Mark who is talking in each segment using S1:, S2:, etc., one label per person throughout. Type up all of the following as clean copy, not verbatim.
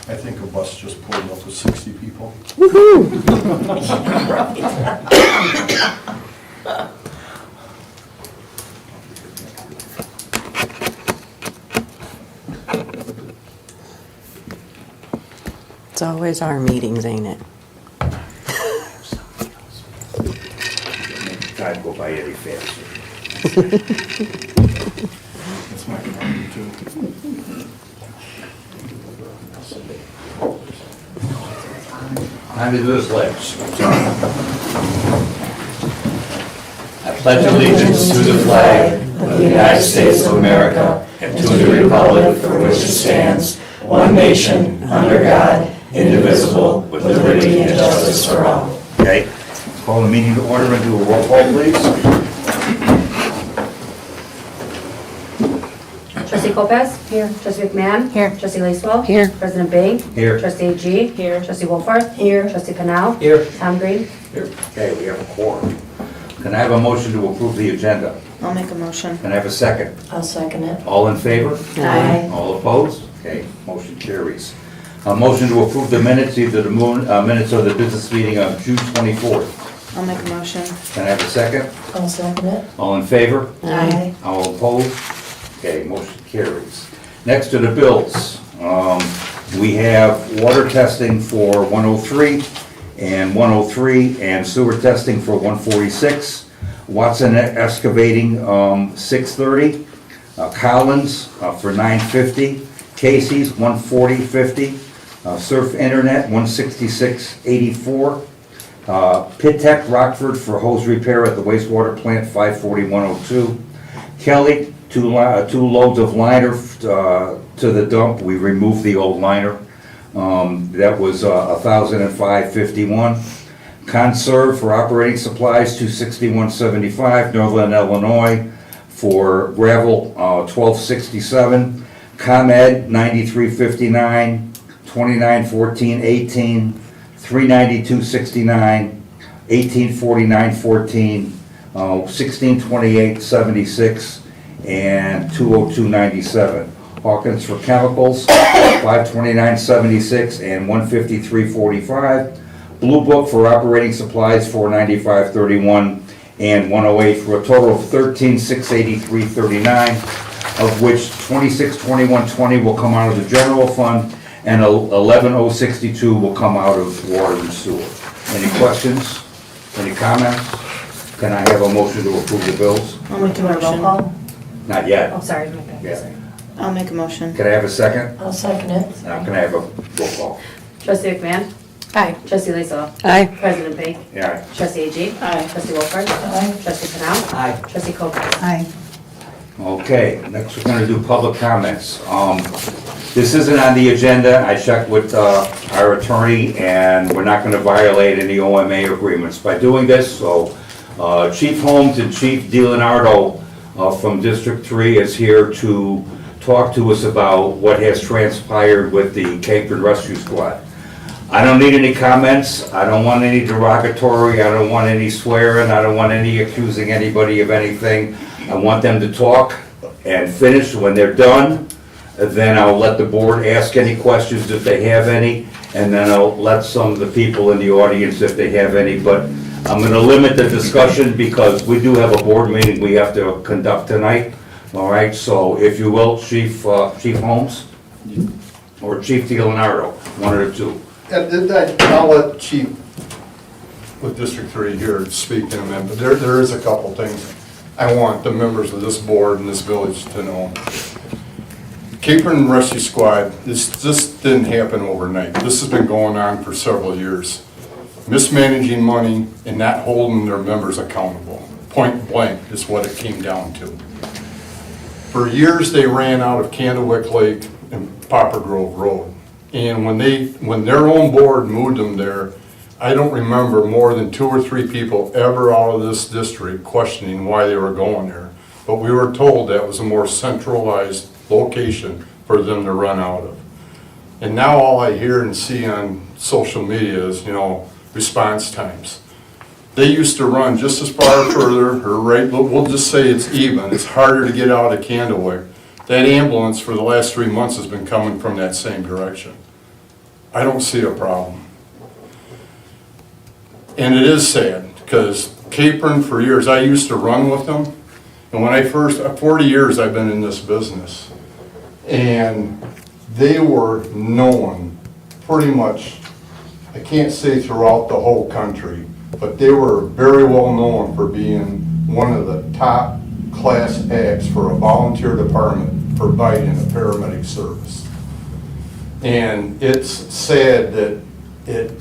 S1: I think a bus just pulled up with 60 people.
S2: It's always our meetings, ain't it?
S3: Time go by any faster.
S1: That's my problem too.
S3: Time to do this pledge. I pledge allegiance to the flag of the United States of America and to the republic for which it stands, one nation, under God, indivisible, with liberty and justice for all. Okay, call the meeting to order and do a roll call, please.
S4: Trustee Lopez? Here. Trustee McMahon?
S2: Here.
S4: Trustee Lacewell?
S2: Here.
S4: President Bing?
S3: Here.
S4: Trustee G?
S2: Here.
S4: Trustee Wolford? Here. Trustee Canal?
S3: Here.
S4: Tom Green?
S3: Here. Okay, we have a quorum. Can I have a motion to approve the agenda?
S5: I'll make a motion.
S3: Can I have a second?
S5: I'll second it.
S3: All in favor?
S4: Aye.
S3: All opposed? Okay, motion carries. A motion to approve the minutes, either the minutes or the business meeting on June 24th.
S5: I'll make a motion.
S3: Can I have a second?
S5: I'll second it.
S3: All in favor?
S5: Aye.
S3: All opposed? Okay, motion carries. Next to the bills, we have water testing for 103 and 103 and sewer testing for 146. Watson Excavating, 630. Collins for 950. Casey's 140.50. Surf Internet 166.84. Pittech Rockford for hose repair at the wastewater plant 540.102. Kelly, two loads of liner to the dump. We removed the old liner. That was 1,005.51. Conserve for operating supplies 261.75. Northern Illinois for gravel 1267. ComEd 93.59. 2914.18. 392.69. 1849.14. 1628.76 and 202.97. Hawkins for chemicals, 529.76 and 153.45. Blue Book for operating supplies, 495.31 and 108 for a total of 13,683.39, of which 2621.20 will come out of the general fund and 11,062 will come out of water and sewer. Any questions? Any comments? Can I have a motion to approve the bills?
S5: I'll make a
S4: Do you want a roll
S5: motion.
S4: call?
S3: Not
S4: Oh,
S3: yet.
S4: sorry. my bad,
S3: Yeah.
S4: sorry.
S5: I'll make a motion.
S3: Can I have a second?
S5: I'll second it.
S3: Now, can I have a roll call?
S4: Trustee McMahon?
S5: Aye.
S4: Trustee Lacewell?
S2: Aye.
S4: President Bing?
S3: Yeah.
S4: Trustee G?
S5: Aye.
S4: Trustee Wolford?
S5: Aye.
S4: Trustee Canal?
S3: Aye.
S4: Trustee Lopez?
S5: Aye.
S3: Okay, next we're gonna do public comments. This isn't on the agenda. I checked with our attorney, and we're not gonna violate any OMA agreements by doing this, so Chief Holmes and Chief DiLeonardo from District 3 is here to talk to us about what has transpired with the Capron Rescue Squad. I don't need any comments. I don't want any derogatory. I don't want any swearing. I don't want any accusing anybody of anything. I want them to talk and finish. When they're done, then I'll let the board ask any questions if they have any, and then I'll let some of the people in the audience if they have any. But I'm going to limit the discussion because we do have a board meeting we have to conduct tonight. All right, so if you will, Chief Holmes or Chief DiLeonardo, one of the two.
S1: I'll let Chief with District 3 here speak in a minute, but there is a couple things I want the members of this board and this village to know. Capron Rescue Squad, this didn't happen overnight. This has been going on for several years. Mismanaging money and not holding their members accountable. Point blank is what it came down to. For years, they ran out of Candlewick Lake and Popper Grove Road. And when their own board moved them there, I don't remember more than 2 or 3 people ever out of this district questioning why they were going there. But we were told that was a more centralized location for them to run out of. And now all I hear and see on social media is, response times. They used to run just as far further, or right, we'll just say it's even. It's harder to get out of Candlewick. That ambulance for the last 3 months has been coming from that same direction. I don't see a problem. And it is sad, because Capron for years, I used to run with them. And when I first, 40 years I've been in this business. And they were known pretty much, I can't say throughout the whole country, but they were very well known for being one of the top class acts for a volunteer department providing a paramedic service. And it's sad that it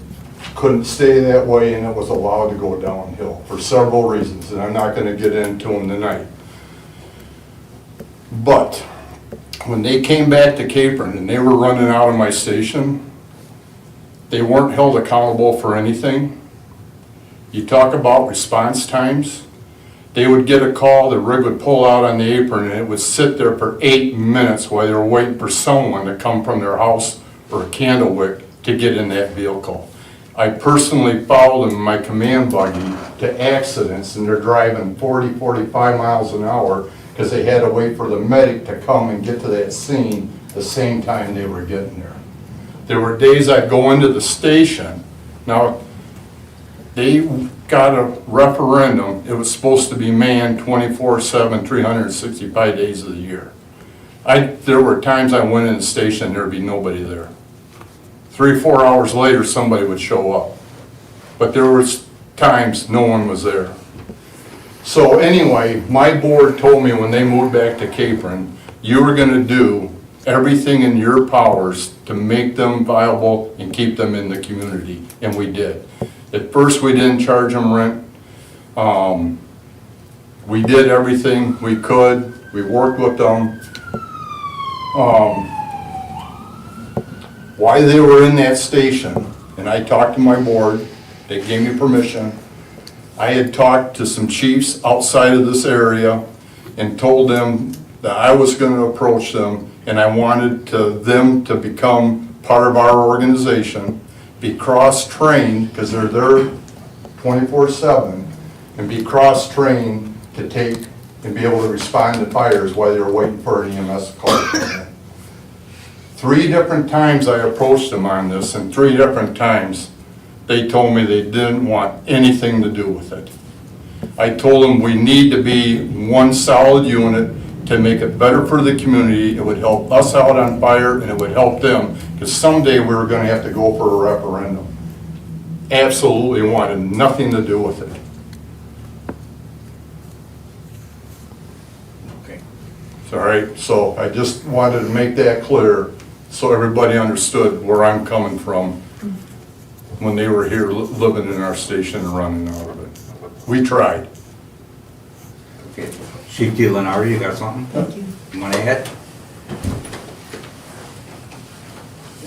S1: couldn't stay that way and it was allowed to go downhill for several reasons, and I'm not going to get into them tonight. But when they came back to Capron and they were running out of my station, they weren't held accountable for anything. You talk about response times. They would get a call, the rig would pull out on the apron, and it would sit there for 8 minutes while they were waiting for someone to come from their house or a candle wick to get in that vehicle. I personally followed them in my command buggy to accidents, and they're driving 40, 45 miles an hour because they had to wait for the medic to come and get to that scene the same time they were getting there. There were days I'd go into the station. Now, they got a referendum. It was supposed to be manned 24/7, 365 days of the year. There were times I went in the station, there'd be nobody there. 3 or 4 hours later, somebody would show up. But there was times no one was there. So anyway, my board told me when they moved back to Capron, you were gonna do everything in your powers to make them viable and keep them in the community, and we did. At first, we didn't charge them rent. We did everything we could. We worked with them. Why they were in that station, and I talked to my board, they gave me permission. I had talked to some chiefs outside of this area and told them that I was going to approach them, and I wanted them to become part of our organization, be cross-trained, because they're there 24/7, and be cross-trained to take and be able to respond to fires while they're waiting for an EMS call to come in. 3 different times I approached them on this, and 3 different times they told me they didn't want anything to do with it. I told them we need to be one solid unit to make it better for the community. It would help us out on fire, and it would help them, because someday we were going to have to go for a referendum. Absolutely wanted nothing to do with it.
S3: Okay.
S1: All right, so I just wanted to make that clear so everybody understood where I'm coming from when they were here living in our station and running out of it. We tried.
S3: Okay. Chief DeLenardi, you got something?
S6: Thank you.
S3: You want to add?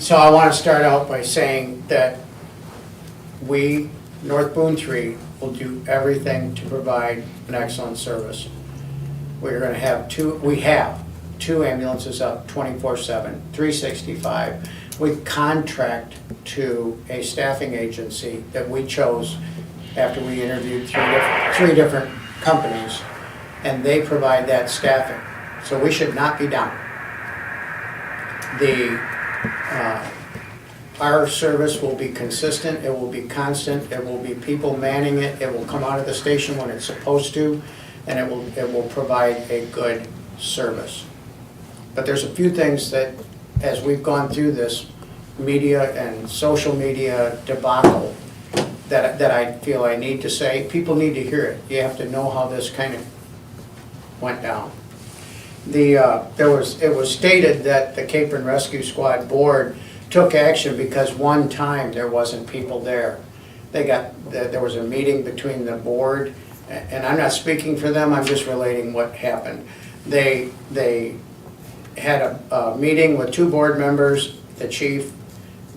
S6: So I want to start out by saying that we, North Boone 3, will do everything to provide an excellent service. We're going to have we have two ambulances up 24/7, 365. We contract to a staffing agency that we chose after we interviewed three different companies, and they provide that staffing. So we should not be down. Our service will be consistent, it will be constant, it will be people manning it, it will come out of the station when it's supposed to, and it will provide a good service. But there's a few things that, as we've gone through this media and social media debacle, that I feel I need to say. People need to hear it. You have to know how this kind of went down. It was stated that the Capron Rescue Squad board took action because one time there wasn't people there. There was a meeting between the board, and I'm not speaking for them, I'm just relating what happened. They had a meeting with 2 board members, the chief,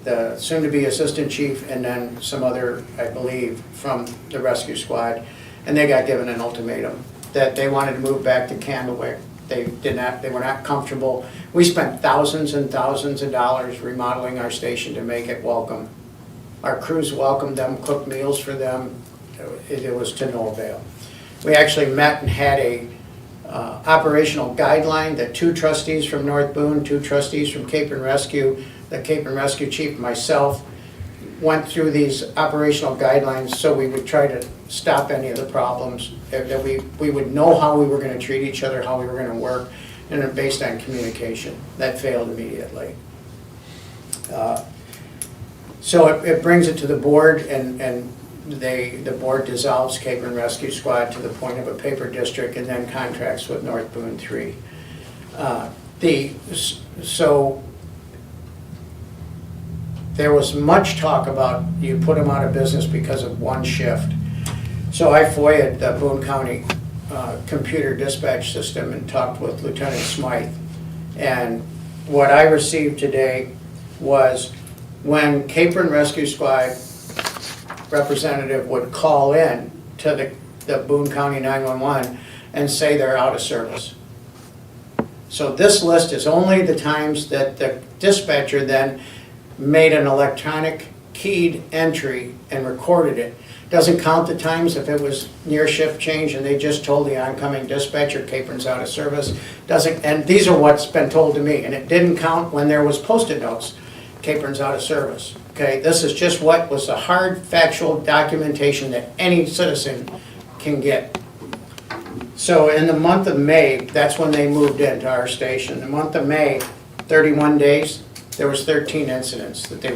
S6: the soon-to-be assistant chief, and then some other, I believe, from the rescue squad, and they got given an ultimatum that they wanted to move back to Candlewick. They were not comfortable. We spent thousands and thousands of dollars remodeling our station to make it welcome. Our crews welcomed them, cooked meals for them. It was to no avail. We actually met and had a operational guideline that 2 trustees from North Boone, 2 trustees from Capron Rescue, the Capron Rescue Chief, myself, went through these operational guidelines so we would try to stop any of the problems, that we would know how we were gonna treat each other, how we were gonna work, and they're based on communication. That failed immediately. So it brings it to the board, and the board dissolves Capron Rescue Squad to the point of a paper district and then contracts with North Boone 3. So there was much talk about you put them out of business because of one shift. So I FOIA'd the Boone County computer dispatch system and talked with Lieutenant Smythe. And what I received today was when Capron Rescue Squad representative would call in to the Boone County 911 and say they're out of service. So this list is only the times that the dispatcher then made an electronic keyed entry and recorded it. Doesn't count the times if it was near shift change and they just told the oncoming dispatcher Capron's out of service. Doesn't, and these are what's been told to me, and it didn't count when there was post-it notes, Capron's out of service. Okay, this is just what was the hard factual documentation that any citizen can get. So in the month of May, that's when they moved into our station. The month of May, 31 days, there was 13 incidents that they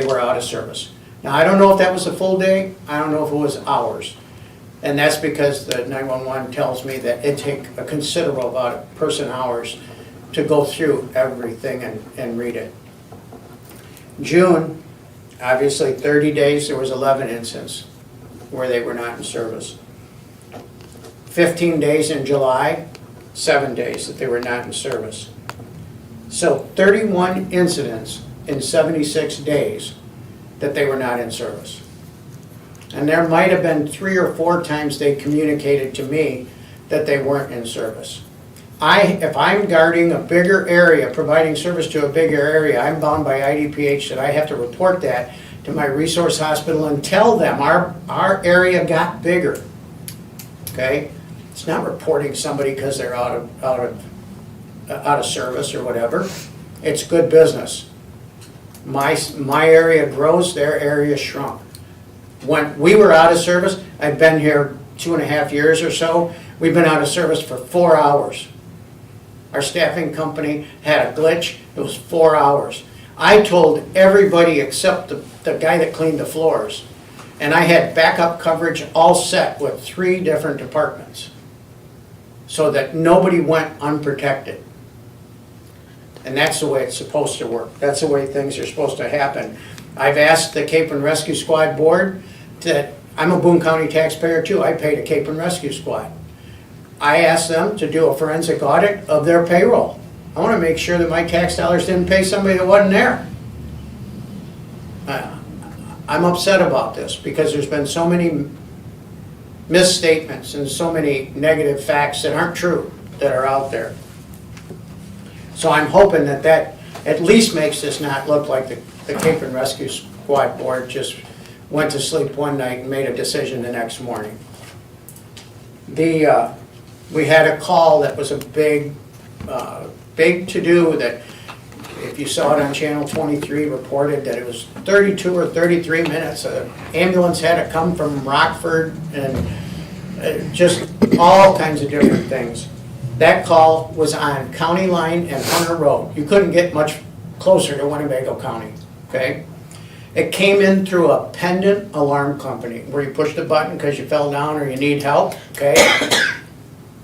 S6: were out of service. Now, I don't know if that was a full day, I don't know if it was hours. And that's because the 911 tells me that it takes a considerable amount of person hours to go through everything and read it. June, obviously 30 days, there was 11 incidents where they were not in service. 15 days in July, 7 days that they were not in service. So 31 incidents in 76 days that they were not in service. And there might have been 3 or 4 times they communicated to me that they weren't in service. If I'm guarding a bigger area, providing service to a bigger area, I'm bound by IDPH that I have to report that to my resource hospital and tell them our area got bigger. Okay? It's not reporting somebody because they're out of service or whatever. It's good business. My area grows, their area shrunk. When we were out of service, I've been here 2.5 years or so, we've been out of service for 4 hours. Our staffing company had a glitch, it was 4 hours. I told everybody except the guy that cleaned the floors. And I had backup coverage all set with 3 different departments so that nobody went unprotected. And that's the way it's supposed to work. That's the way things are supposed to happen. I've asked the Capron Rescue Squad board that, I'm a Boone County taxpayer too, I pay the Capron Rescue Squad. I asked them to do a forensic audit of their payroll. I want to make sure that my tax dollars didn't pay somebody that wasn't there. I'm upset about this because there's been so many misstatements and so many negative facts that aren't true that are out there. So I'm hoping that at least makes this not look like the Capron Rescue Squad board just went to sleep one night and made a decision the next morning. We had a call that was a big to-do that, if you saw it on Channel 23, reported that it was 32 or 33 minutes. An ambulance had to come from Rockford and just all kinds of different things. That call was on County Line and Hunter Road. You couldn't get much closer to Winnebago County, okay? It came in through a pendant alarm company where you push the button because you fell down or you need help, okay?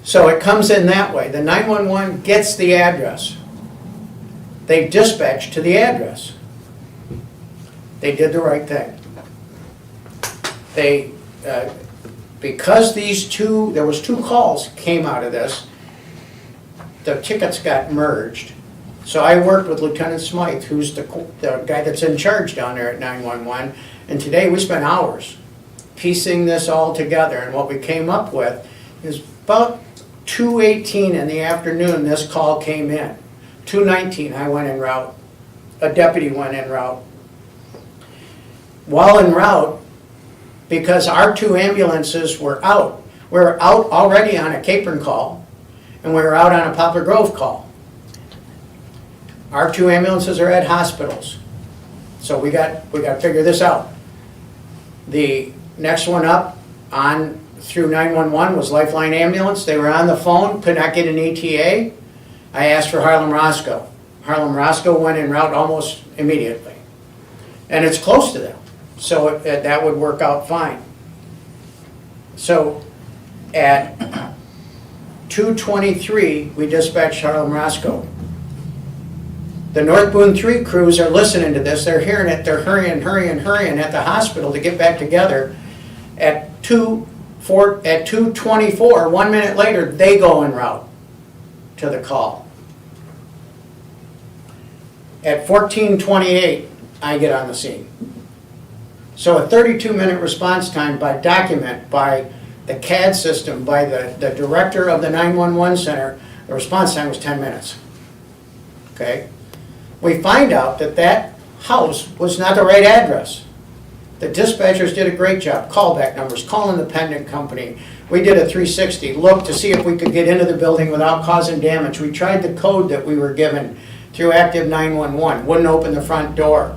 S6: So it comes in that way. The 911 gets the address. They dispatch to the address. They did the right thing. They, because there was 2 calls came out of this, the tickets got merged. So I worked with Lieutenant Smythe, who's the guy that's in charge down there at 911, and today we spent hours piecing this all together, and what we came up with is about 2:18 in the afternoon this call came in. 2:19 I went en route. A deputy went en route. While en route, because our 2 ambulances were out, we were out already on a Capron call, and we were out on a Poplar Grove call. Our 2 ambulances are at hospitals. So we got to figure this out. The next one up on through 911 was Lifeline Ambulance. They were on the phone, could not get an ETA. I asked for Harlem Roscoe. Harlem Roscoe went en route almost immediately. And it's close to them, so that would work out fine. So at 2:23, we dispatched Harlem Roscoe. The North Boone 3 crews are listening to this, they're hearing it, they're hurrying at the hospital to get back together. At 2:24, 1 minute later, they go en route to the call. At 14:28, I get on the scene. So a 32-minute response time by document, by the CAD system, by the director of the 911 center, the response time was 10 minutes. Okay? We find out that that house was not the right address. The dispatchers did a great job, callback numbers, calling the pendant company. We did a 360, looked to see if we could get into the building without causing damage. We tried the code that we were given through Active 911, wouldn't open the front door.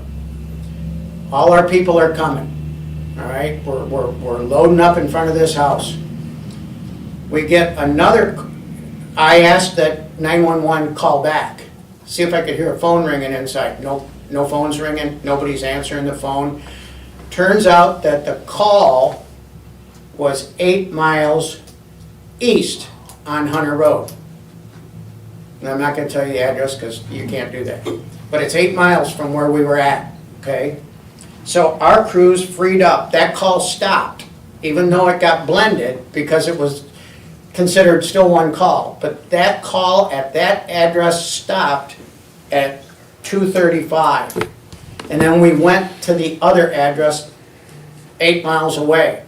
S6: All our people are coming, all right? We're loading up in front of this house. We get another, I asked that 911 call back, see if I could hear a phone ringing inside. No phone's ringing, nobody's answering the phone. Turns out that the call was 8 miles east on Hunter Road. And I'm not gonna tell you the address because you can't do that. But it's 8 miles from where we were at, okay? So our crews freed up, that call stopped, even though it got blended because it was considered still one call. But that call at that address stopped at 2:35. And then we went to the other address 8 miles away.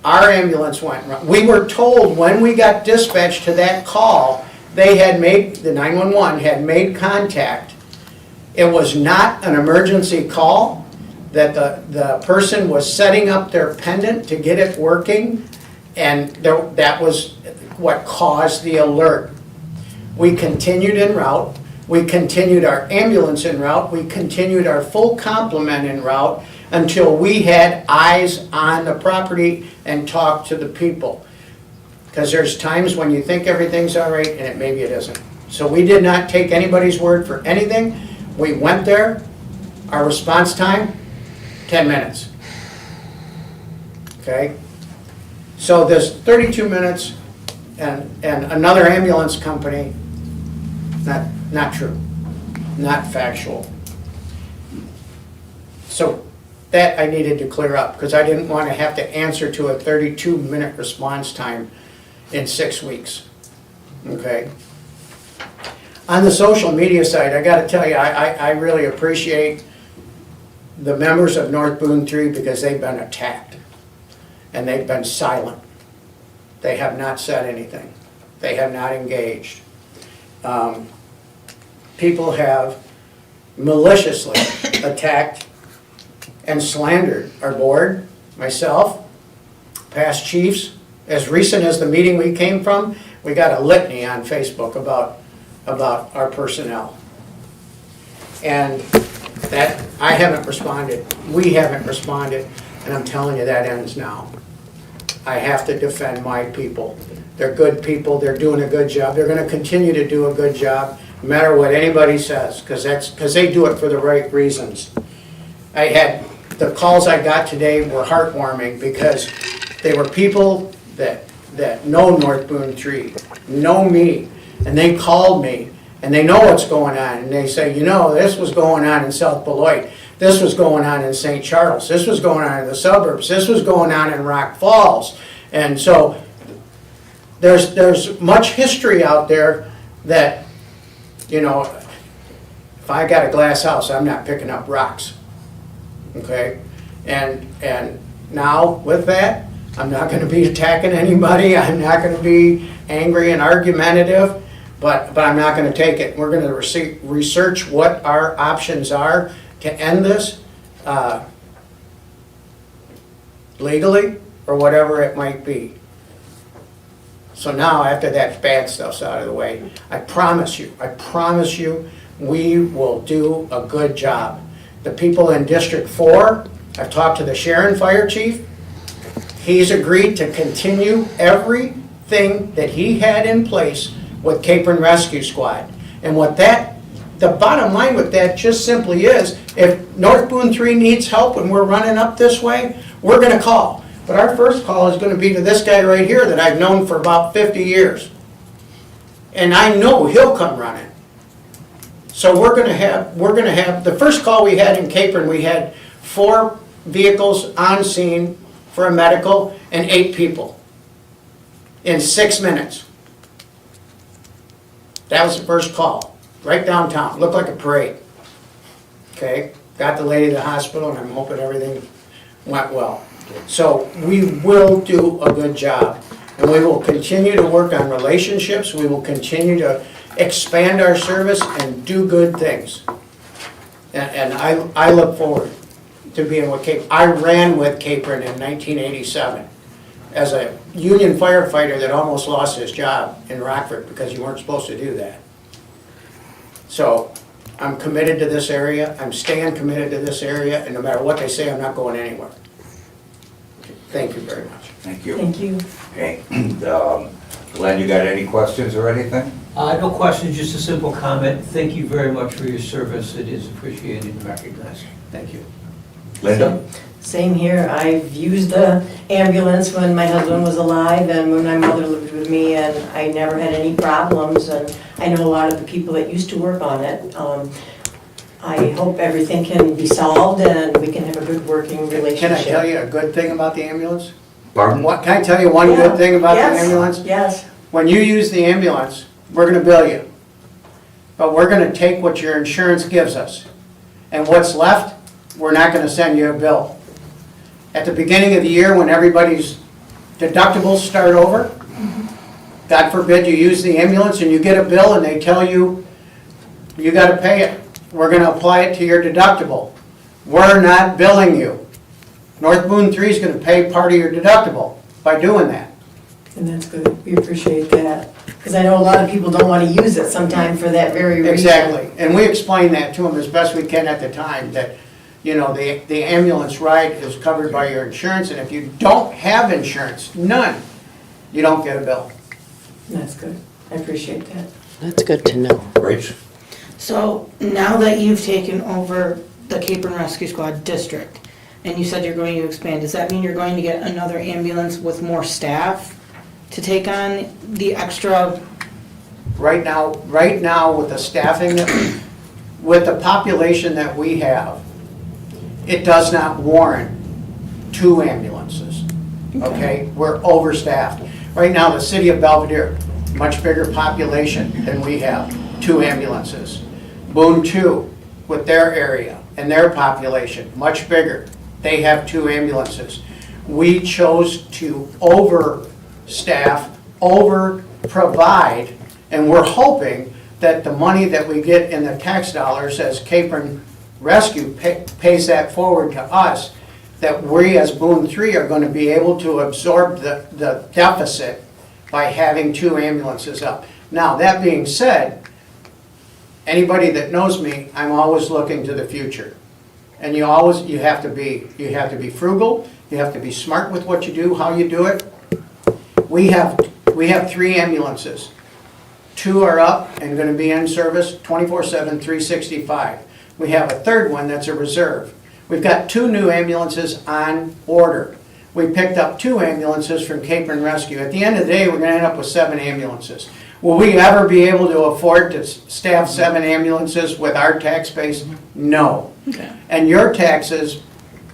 S6: Our ambulance went, we were told when we got dispatched to that call, they had made, the 911 had made contact. It was not an emergency call, that the person was setting up their pendant to get it working, and that was what caused the alert. We continued en route, we continued our ambulance en route, we continued our full complement en route until we had eyes on the property and talked to the people. Because there's times when you think everything's all right and maybe it isn't. So we did not take anybody's word for anything. We went there, our response time, 10 minutes. Okay? So this 32 minutes and another ambulance company, not true, not factual. So that I needed to clear up because I didn't want to have to answer to a 32-minute response time in 6 weeks. Okay? On the social media side, I got to tell you, I really appreciate the members of North Boone 3 because they've been attacked and they've been silent. They have not said anything. They have not engaged. People have maliciously attacked and slandered our board, myself, past chiefs. As recent as the meeting we came from, we got a litany on Facebook about our personnel. And that, I haven't responded, we haven't responded, and I'm telling you that ends now. I have to defend my people. They're good people, they're doing a good job, they're gonna continue to do a good job, no matter what anybody says, because they do it for the right reasons. The calls I got today were heartwarming because they were people that know North Boone 3, know me, and they called me, and they know what's going on, and they say, you know, this was going on in South Beloit, this was going on in St. Charles, this was going on in the suburbs, this was going on in Rock Falls. And so there's much history out there that, you know, if I got a glass house, I'm not picking up rocks. Okay? And now with that, I'm not going to be attacking anybody. I'm not going to be angry and argumentative, but I'm not going to take it. We're going to research what our options are to end this legally or whatever it might be. So now, after that bad stuff's out of the way, I promise you, we will do a good job. The people in District 4, I've talked to the Sharon Fire Chief. He's agreed to continue everything that he had in place with Capron Rescue Squad. And the bottom line with that just simply is, if North Boone 3 needs help and we're running up this way, we're gonna call. But our first call is gonna be to this guy right here that I've known for about 50 years. And I know he'll come running. So we're gonna have, the first call we had in Capron, we had 4 vehicles on scene for a medical and 8 people in 6 minutes. That was the first call, right downtown, looked like a parade. Okay, got the lady to the hospital, and I'm hoping everything went well. So we will do a good job, and we will continue to work on relationships, we will continue to expand our service and do good things. And I look forward to being with Capron. I ran with Capron in 1987 as a union firefighter that almost lost his job in Rockford because you weren't supposed to do that. So I'm committed to this area, I'm staying committed to this area, and no matter what they say, I'm not going anywhere. Thank you very much.
S3: Thank you.
S5: Thank you.
S3: Okay, Glenn, you got any questions or anything?
S7: No questions, just a simple comment. Thank you very much for your service. It is appreciated and recognized.
S6: Thank you.
S3: Linda?
S8: Same here. I've used the ambulance when my husband was alive and when my mother lived with me, and I never had any problems, and I know a lot of the people that used to work on it. I hope everything can be solved and we can have a good working relationship.
S6: Can I tell you a good thing about the ambulance?
S3: Pardon?
S6: Can I tell you one good thing about the
S8: Yes,
S6: ambulance?
S8: Yes.
S6: When you use the ambulance, we're gonna bill you. But we're gonna take what your insurance gives us. And what's left, we're not gonna send you a bill. At the beginning of the year, when everybody's deductibles start over, God forbid you use the ambulance and you get a bill and they tell you, you gotta pay it. We're gonna apply it to your deductible. We're not billing you. North Boone 3 is gonna pay part of your deductible by doing that.
S8: And that's good. We appreciate that. Because I know a lot of people don't want to use it sometime for that very reason.
S6: Exactly, and we explained that to them as best we can at the time, that, you know, the ambulance ride is covered by your insurance, and if you don't have insurance, none, you don't get a bill.
S8: That's good. I appreciate that.
S2: That's good to know.
S3: Rach?
S5: So now that you've taken over the Capron Rescue Squad district, and you said you're going to expand, does that mean you're going to get another ambulance with more staff to take on the extra?
S6: Right now, with the staffing, with the population that we have, it does not warrant 2 ambulances, okay? We're overstaffed. Right now, the city of Belvedere, much bigger population than we have, 2 ambulances. Boone 2, with their area and their population, much bigger, they have 2 ambulances. We chose to overstaff, over-provide, and we're hoping that the money that we get in the tax dollars as Capron Rescue pays that forward to us, that we as Boone 3 are going to be able to absorb the deficit by having 2 ambulances up. Now, that being said, anybody that knows me, I'm always looking to the future. And you have to be frugal, you have to be smart with what you do, how you do it. We have 3 ambulances. 2 are up and going to be in service 24/7, 365. We have a third one that's a reserve. We've got 2 new ambulances on order. We picked up 2 ambulances from Capron Rescue. At the end of the day, we're going to end up with 7 ambulances. Will we ever be able to afford to staff 7 ambulances with our tax base? No.
S5: Okay.
S6: And your taxes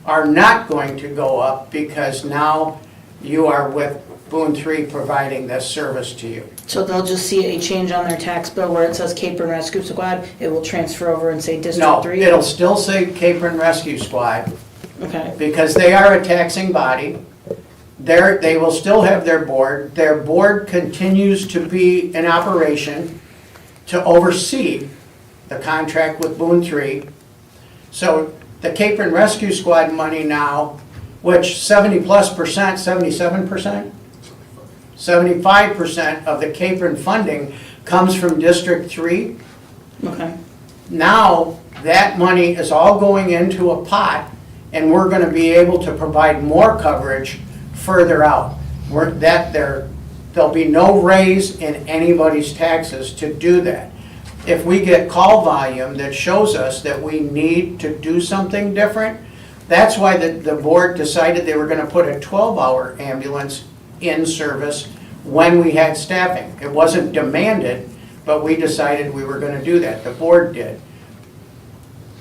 S6: are not going to go up because now you are with Boone 3 providing this service to you.
S5: So they'll just see a change on their tax bill where it says Capron Rescue Squad, it will transfer over and say District
S6: No,
S5: 3?
S6: it'll still say Capron Rescue Squad
S5: Okay,
S6: because they are a taxing body. They will still have their board. Their board continues to be in operation to oversee the contract with Boone 3. So the Capron Rescue Squad money now, which 70+%, 77%? 75% of the Capron funding comes from District 3.
S5: Okay.
S6: Now, that money is all going into a pot, and we're gonna be able to provide more coverage further out. There'll be no raise in anybody's taxes to do that. If we get call volume that shows us that we need to do something different, that's why the board decided they were gonna put a 12-hour ambulance in service when we had staffing. It wasn't demanded, but we decided we were gonna do that, the board did.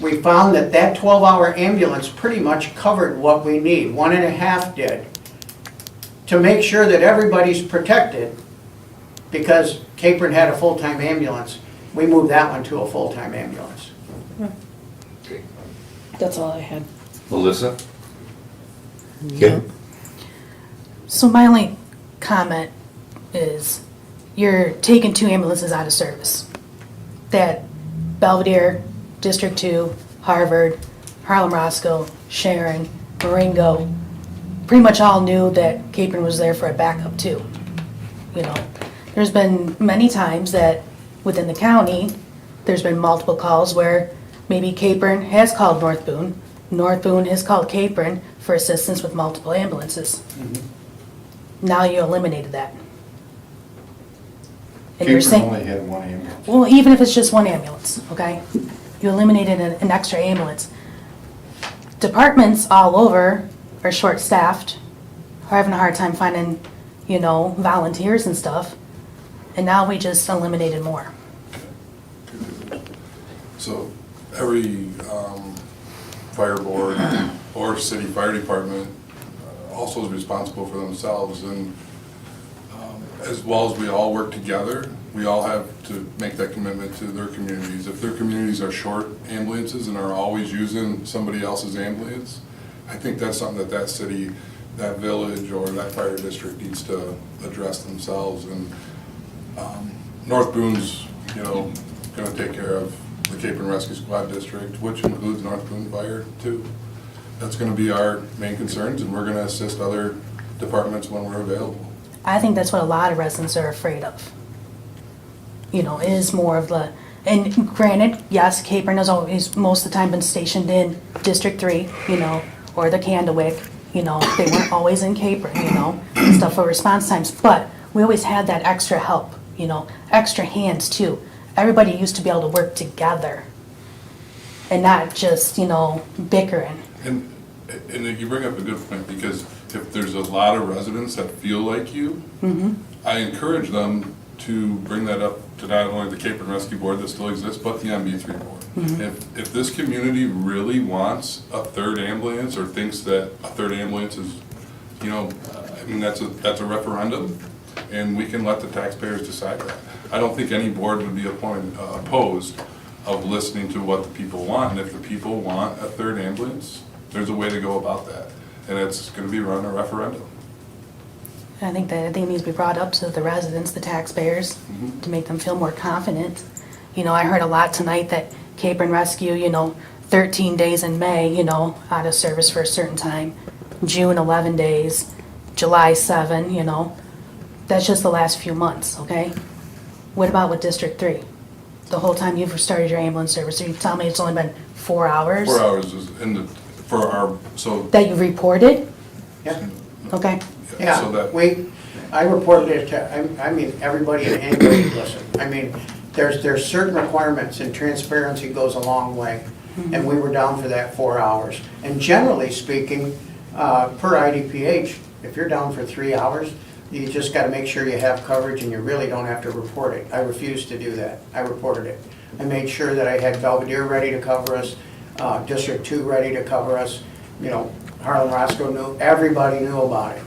S6: We found that that 12-hour ambulance pretty much covered what we need, 1.5 did. To make sure that everybody's protected, because Capron had a full-time ambulance, we moved that one to a full-time ambulance.
S5: That's all I had.
S3: Melissa? Kim?
S9: So my only comment is you're taking 2 ambulances out of service. That Belvedere, District 2, Harvard, Harlem Roscoe, Sharon, Marengo, pretty much all knew that Capron was there for a backup too. You know, there's been many times that within the county, there's been multiple calls where maybe Capron has called North Boone, North Boone has called Capron for assistance with multiple ambulances. Now you eliminated that. And you're
S1: Capron
S9: saying,
S1: only had one ambulance.
S9: well, even if it's just one ambulance, okay? You eliminated an extra ambulance. Departments all over are short-staffed, are having a hard time finding, you know, volunteers and stuff. And now we just eliminated more.
S10: So every fire board or city fire department also is responsible for themselves, and as well as we all work together, we all have to make that commitment to their communities. If their communities are short ambulances and are always using somebody else's ambulance, I think that's something that city, that village, or that fire district needs to address themselves. And North Boone's, you know, gonna take care of the Capron Rescue Squad district, which includes North Boone Fire too. That's gonna be our main concerns, and we're gonna assist other departments when we're available.
S9: I think that's what a lot of residents are afraid of. You know, is more of the, and granted, yes, Capron has always, most of the time, been stationed in District 3, you know, or the Candlewick, you know, they weren't always in Capron, you know, and stuff for response times, but we always had that extra help, you know, extra hands too. Everybody used to be able to work together and not just, you know, bickering.
S10: And you bring up a good point, because if there's a lot of residents that feel like you, I encourage them to bring that up to not only the Capron Rescue Board that still exists, but the MB3 board. If this community really wants a 3rd ambulance, or thinks that a 3rd ambulance is, you know, I mean, that's a referendum, and we can let the taxpayers decide that. I don't think any board would be opposed of listening to what the people want, and if the people want a 3rd ambulance, there's a way to go about that, and it's gonna be run a referendum.
S9: I think that it needs to be brought up to the residents, the taxpayers, to make them feel more confident. You know, I heard a lot tonight that Capron Rescue, you know, 13 days in May, you know, out of service for a certain time, June 11 days, July 7, you know. That's just the last few months, okay? What about with District 3? The whole time you've started your ambulance service, are you telling me it's only been 4 hours?
S10: 4 hours is for our, so.
S9: That you've reported?
S6: Yeah.
S9: Okay.
S10: So
S6: Yeah,
S10: that,
S6: I reported it to, I mean, everybody in anybody listen. I mean, there's certain requirements, and transparency goes a long way. And we were down for that 4 hours. And generally speaking, per IDPH, if you're down for 3 hours, you just gotta make sure you have coverage, and you really don't have to report it. I refused to do that. I reported it. I made sure that I had Belvedere ready to cover us, District 2 ready to cover us, you know, Harlem Roscoe knew, everybody knew about it.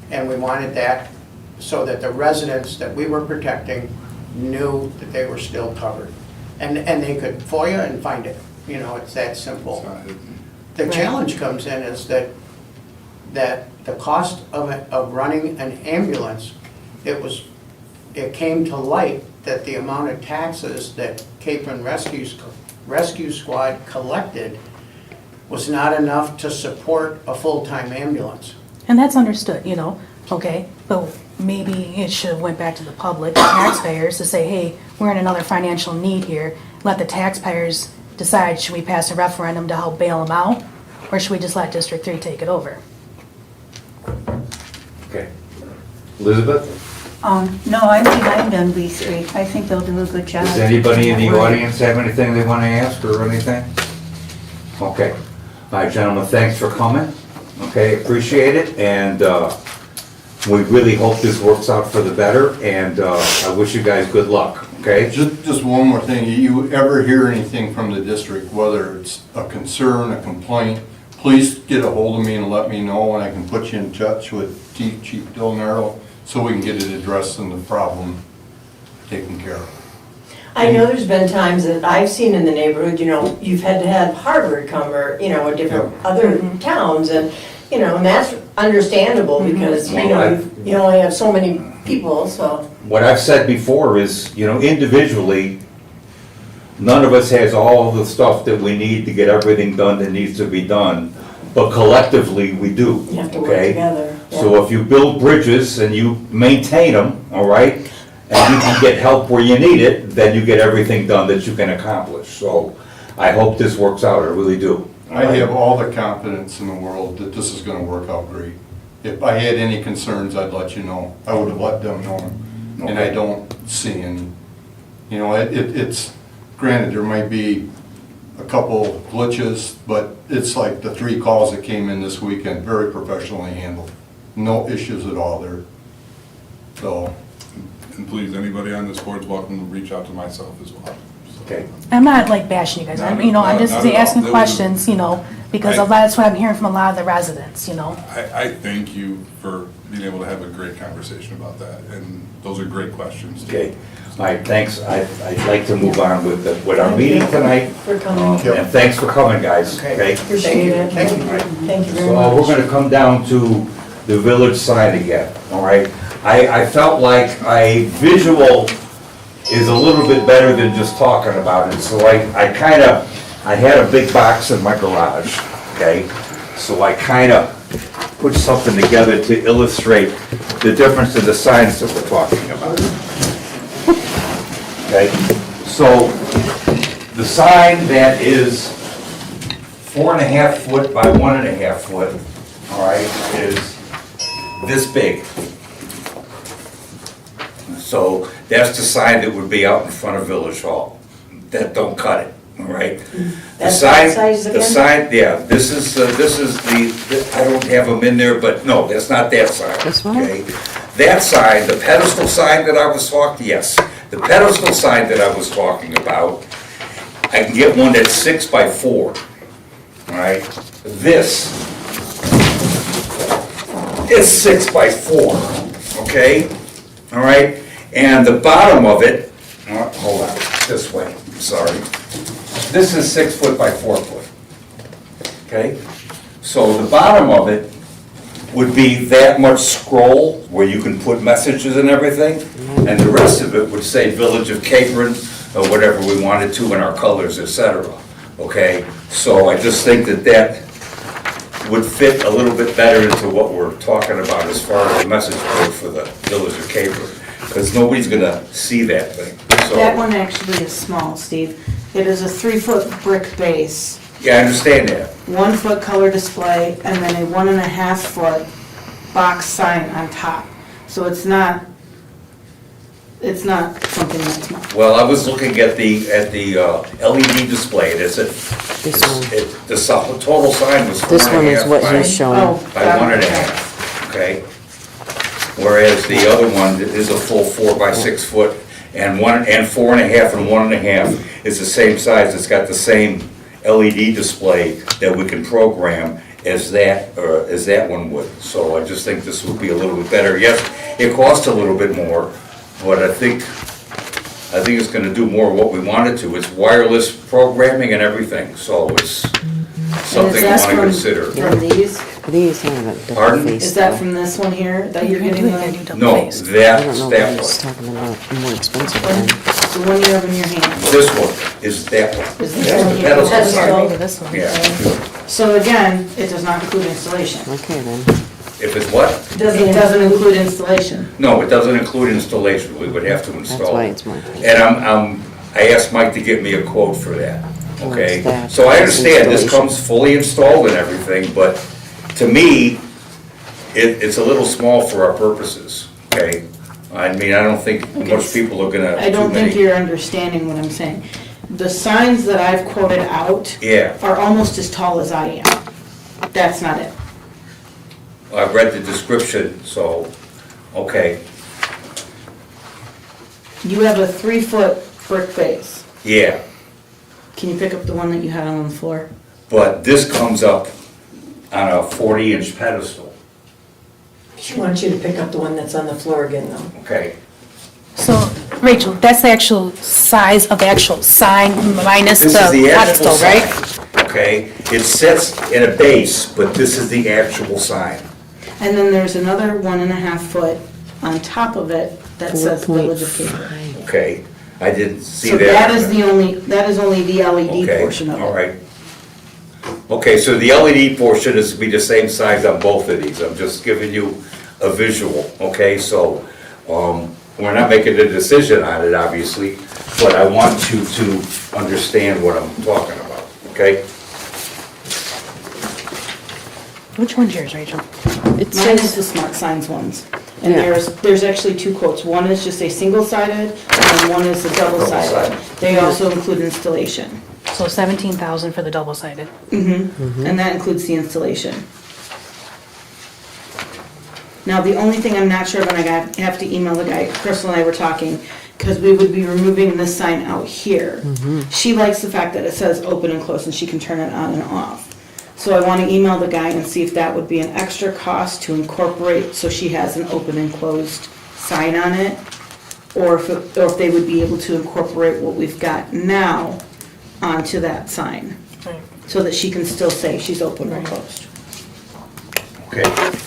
S6: And we wanted that so that the residents that we were protecting knew that they were still covered. And they could FOIA and find it, you know, it's that simple.
S10: it's not hidden.
S6: The challenge comes in is that the cost of running an ambulance, it came to light that the amount of taxes that Capron Rescue Squad collected was not enough to support a full-time ambulance.
S9: And that's understood, you know, okay? But maybe it should have went back to the public, the taxpayers, to say, hey, we're in another financial need here. Let the taxpayers decide, should we pass a referendum to help bail them out? Or should we just let District 3 take it over?
S3: Okay. Elizabeth?
S11: No, I'm behind on B3. I think they'll do a good job.
S3: Does anybody in the audience have anything they want to ask or anything? Okay. All right, gentlemen, thanks for coming. Okay, appreciate it, and we really hope this works out for the better, and I wish you guys good luck, okay?
S1: Just one more thing, you ever hear anything from the district, whether it's a concern, a complaint, please get a hold of me and let me know, and I can put you in touch with Chief Del Nero, so we can get it addressed and the problem taken care of.
S8: I know there's been times that I've seen in the neighborhood, you know, you've had to have Harvard come or, you know, different other towns and, you know, and that's understandable because, you know, you only have so many people, so.
S3: What I've said before is, you know, individually, none of us has all the stuff that we need to get everything done that needs to be done, but collectively, we do,
S8: You have to work
S3: okay?
S8: together.
S3: So if you build bridges and you maintain them, all right, and you can get help where you need it, then you get everything done that you can accomplish. So I hope this works out, I really do.
S1: I have all the confidence in the world that this is gonna work out great. If I had any concerns, I'd let you know. I would have let them know, and I don't see any. You know, it's, granted, there might be a couple glitches, but it's like the 3 calls that came in this weekend, very professionally handled. No issues at all there. So,
S10: And please, anybody on this board is welcome to reach out to myself as well. So-
S3: Okay.
S9: I'm not like bashing you guys, I'm, you know, I'm just
S10: Not at all.
S9: asking
S10: That was-
S9: questions, you know, because that's what I'm hearing from a lot of the residents, you know.
S10: I thank you for being able to have a great conversation about that, and those are great questions.
S3: Okay, all right, thanks. I'd like to move on with our meeting tonight.
S8: For coming.
S3: And thanks for coming, guys, okay?
S8: Appreciate it.
S6: Thank you.
S8: Thank you very
S3: So
S8: much.
S3: we're gonna come down to the village sign again, all right? I felt like a visual is a little bit better than just talking about it, so I had a big box in my garage, okay? So I kinda put something together to illustrate the difference in the signs that we're talking about. Okay, so the sign that is 4.5 foot by 1.5 foot, all right, is this big. So that's the sign that would be out in front of Village Hall. That don't cut it, all right? The
S8: That's
S3: sign,
S8: that size
S3: the
S8: again?
S3: sign, yeah, this is the, I don't have them in there, but no, that's not that sign.
S2: This one?
S3: Okay? That sign, the pedestal sign that I was talking, yes, the pedestal sign that I was talking about, I can get one that's 6 by 4, all right? This is 6 by 4, okay? All right, and the bottom of it, hold on, this way, sorry. This is 6 foot by 4 foot, okay? So the bottom of it would be that much scroll where you can put messages and everything, and the rest of it would say Village of Capron, or whatever we wanted to in our colors, etc. Okay, so I just think that that would fit a little bit better into what we're talking about as far as the message board for the Village of Capron, because nobody's gonna see that thing, so.
S5: That one actually is small, Steve. It is a 3-foot brick base,
S3: Yeah, I understand that.
S5: 1-foot color display, and then a 1.5-foot box sign on top. So it's not something that's small.
S3: Well, I was looking at the LED display, and it's
S2: This one.
S3: the total sign was 4.5
S2: This one is what
S3: by-
S2: he's showing.
S5: Oh,
S3: by
S5: got it.
S3: 1.5, okay? Whereas the other one is a full 4 by 6 foot, and 4.5 and 1.5 is the same size, it's got the same LED display that we can program as that one would. So I just think this would be a little bit better. Yes, it costs a little bit more, but I think it's gonna do more of what we want it to. It's wireless programming and everything, so it's something I wanna consider.
S5: From these?
S2: These have a double
S3: Pardon?
S2: face.
S5: Is that
S2: though.
S5: from this one here that you're
S9: You're
S5: getting?
S9: gonna do
S5: The
S9: double
S3: No,
S9: faced.
S2: I don't
S3: that's
S2: know
S3: that
S2: what he's
S3: one.
S2: talking about, more expensive one.
S5: the one you have in your hand?
S3: This one is that one.
S5: Is this
S3: That's
S5: one
S3: the
S5: here?
S3: pedestal
S8: That's
S3: sign.
S8: all.
S9: Maybe this one.
S3: Yeah.
S5: So again, it does not include installation.
S2: Okay then.
S3: If it's what?
S5: It doesn't include installation.
S3: No, it doesn't include installation, we would have to install.
S2: That's why
S3: it.
S2: it's more.
S3: And I asked Mike to get me a quote for that, okay?
S2: What's that?
S3: So I understand this
S2: Installation.
S3: comes fully installed and everything, but to me, it's a little small for our purposes, okay? I mean, I don't think most people are gonna.
S5: I don't
S3: too
S5: think
S3: many-
S5: you're understanding what I'm saying. The signs that I've quoted out
S3: Yeah,
S5: are almost as tall as I am. That's not it.
S3: I've read the description, so, okay,
S5: You have a 3-foot brick base.
S3: yeah.
S5: Can you pick up the one that you had on the floor?
S3: But this comes up on a 40-inch pedestal,
S8: She wants you to pick up the one that's on the floor again, though.
S3: okay?
S9: So, Rachel, that's the actual size of the actual sign minus the
S3: This is the actual
S9: pedestal, right?
S3: sign, okay? It sits in a base, but this is the actual sign.
S5: And then there's another 1.5 foot on top of it that says Village of Capron.
S2: 4.5.
S3: Okay, I didn't see
S5: So
S3: that.
S5: that is only the LED
S3: Okay,
S5: portion of it.
S3: all right. Okay, so the LED portion is to be the same size on both of these. I'm just giving you a visual, okay? So, we're not making a decision on it, obviously, but I want you to understand what I'm talking about, okay?
S9: Which one's yours, Rachel?
S2: It
S5: Mine is
S2: says,
S5: the Smart Signs ones. And
S2: Yeah.
S5: there's actually 2 quotes. One is just a single-sided, and one is a double-sided.
S3: Double-sided.
S5: They also include installation.
S9: So 17,000 for the double-sided.
S5: And that includes the installation. Now, the only thing I'm not sure of, and I have to email the guy, Crystal and I were talking, because we would be removing this sign out here. She likes the fact that it says open and close, and she can turn it on and off. So I want to email the guy and see if that would be an extra cost to incorporate, so she has an open and closed sign on it, or if they would be able to incorporate what we've got now onto that sign, so that she can still say she's open or closed.
S3: Okay,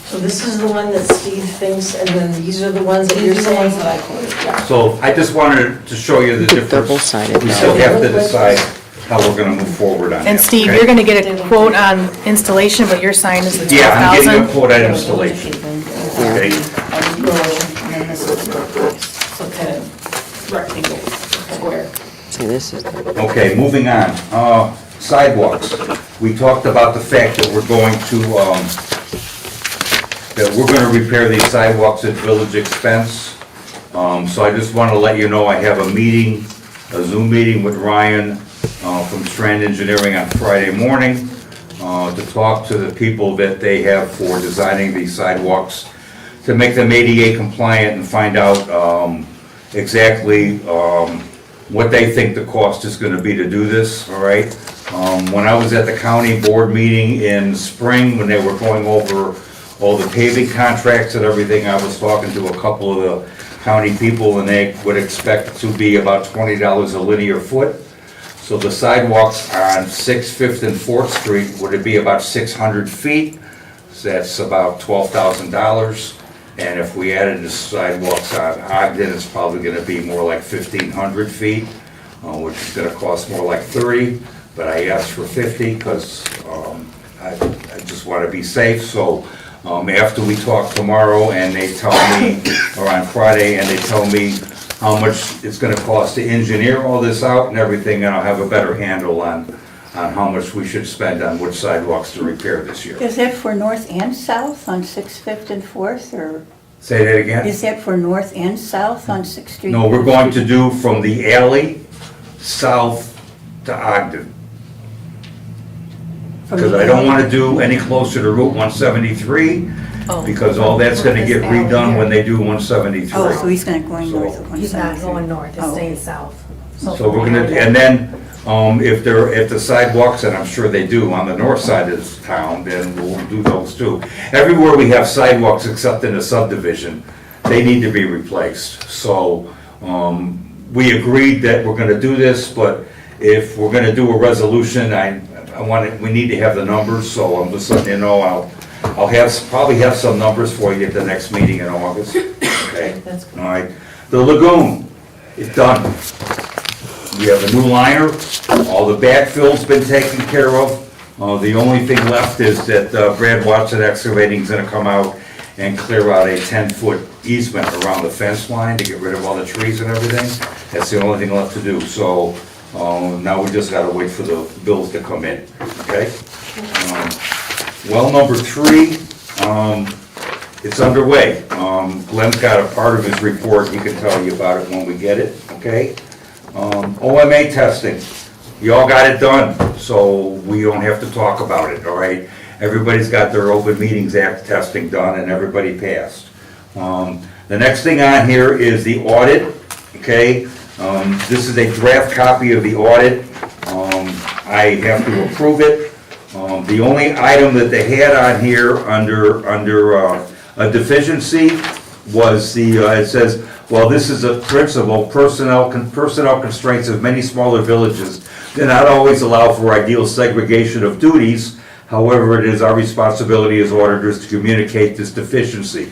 S8: So this is the one that Steve thinks, and then these are the ones that you're
S5: These are the ones
S8: saying?
S5: that I quoted, yeah.
S3: so I just wanted to show you the difference.
S2: Double-sided,
S3: We still have to decide how we're gonna move forward on that.
S9: And Steve,
S3: okay?
S9: you're gonna get a quote on installation, but your sign is the
S3: Yeah, I'm getting a
S9: 12,000?
S3: quote on installation, okay?
S5: And then this is the price, so kind of rectangle, square.
S2: see, this is,
S3: Okay, moving on. Sidewalks. We talked about the fact that we're going to repair these sidewalks at village expense. So I just want to let you know I have a meeting, a Zoom meeting with Ryan from Strand Engineering on Friday morning to talk to the people that they have for designing these sidewalks, to make them ADA compliant and find out exactly what they think the cost is gonna be to do this, all right? When I was at the county board meeting in spring, when they were going over all the paving contracts and everything, I was talking to a couple of the county people, and they would expect to be about $20 a linear foot. So the sidewalks on 6th, 5th, and 4th Street, would it be about 600 feet? So that's about $12,000. And if we added the sidewalks on Ogden, it's probably gonna be more like 1,500 feet, which is gonna cost more like 30, but I asked for 50, because I just wanna be safe, so after we talk tomorrow, and they tell me, or on Friday, and they tell me how much it's gonna cost to engineer all this out and everything, and I'll have a better handle on how much we should spend on which sidewalks to repair this year.
S11: Is that for north and south on 6th, 5th, and 4th, or
S3: Say that again?
S11: is that for north and south on 6th Street?
S3: No, we're going to do from the alley south to Ogden.
S11: From
S3: Because
S11: the
S3: I don't
S11: alley?
S3: want to do any closer to Route 173,
S9: Oh.
S3: because all that's going to get redone when they do 173.
S11: Oh, so he's gonna going north of
S9: He's not
S11: 173.
S9: going north, it's
S11: Oh,
S9: staying
S11: okay.
S9: south.
S3: So we're gonna, and then, if the sidewalks, and I'm sure they do, on the north side of this town, then we'll do those too. Everywhere we have sidewalks except in the subdivision, they need to be replaced. So, we agreed that we're gonna do this, but if we're gonna do a resolution, we need to have the numbers, so I'm just letting you know, I'll probably have some numbers for you at the next meeting in August, okay?
S8: That's good.
S3: All right, the lagoon is done. We have a new liner, all the backfill's been taken care of. The only thing left is that Brad Watson Excavating is gonna come out and clear out a 10-foot easement around the fence line to get rid of all the trees and everything. That's the only thing left to do, so now we just gotta wait for the bills to come in, okay? Well, number 3, it's underway. Glenn's got a part of his report, he can tell you about it when we get it, okay? OMA testing, you all got it done, so we don't have to talk about it, all right? Everybody's got their Open Meetings Act testing done and everybody passed. The next thing on here is the audit, okay? This is a draft copy of the audit. I have to approve it. The only item that they had on here under a deficiency was it says, well, this is a principle, personnel constraints of many smaller villages do not always allow for ideal segregation of duties. However, it is our responsibility as auditors to communicate this deficiency.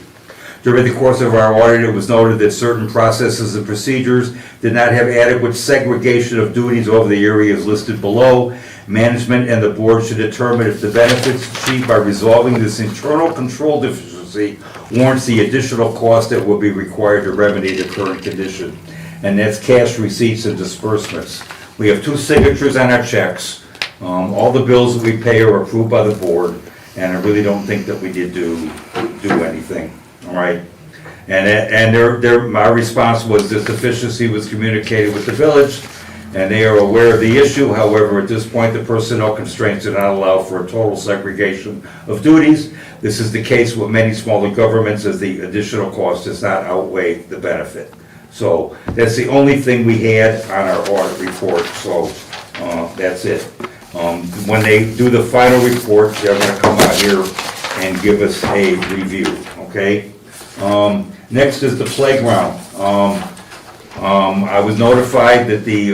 S3: During the course of our audit, it was noted that certain processes and procedures did not have adequate segregation of duties over the areas listed below. Management and the board should determine if the benefits achieved by resolving this internal control deficiency warrants the additional cost that will be required to remedy the current condition. And that's cash receipts and disbursements. We have 2 signatures on our checks. All the bills that we pay are approved by the board, and I really don't think that we did do anything, all right? And my response was this deficiency was communicated with the village, and they are aware of the issue. However, at this point, the personnel constraints do not allow for a total segregation of duties. This is the case with many smaller governments, as the additional cost does not outweigh the benefit. So that's the only thing we had on our audit report, so that's it. When they do the final report, they're gonna come out here and give us a review, okay? Next is the playground. I was notified that the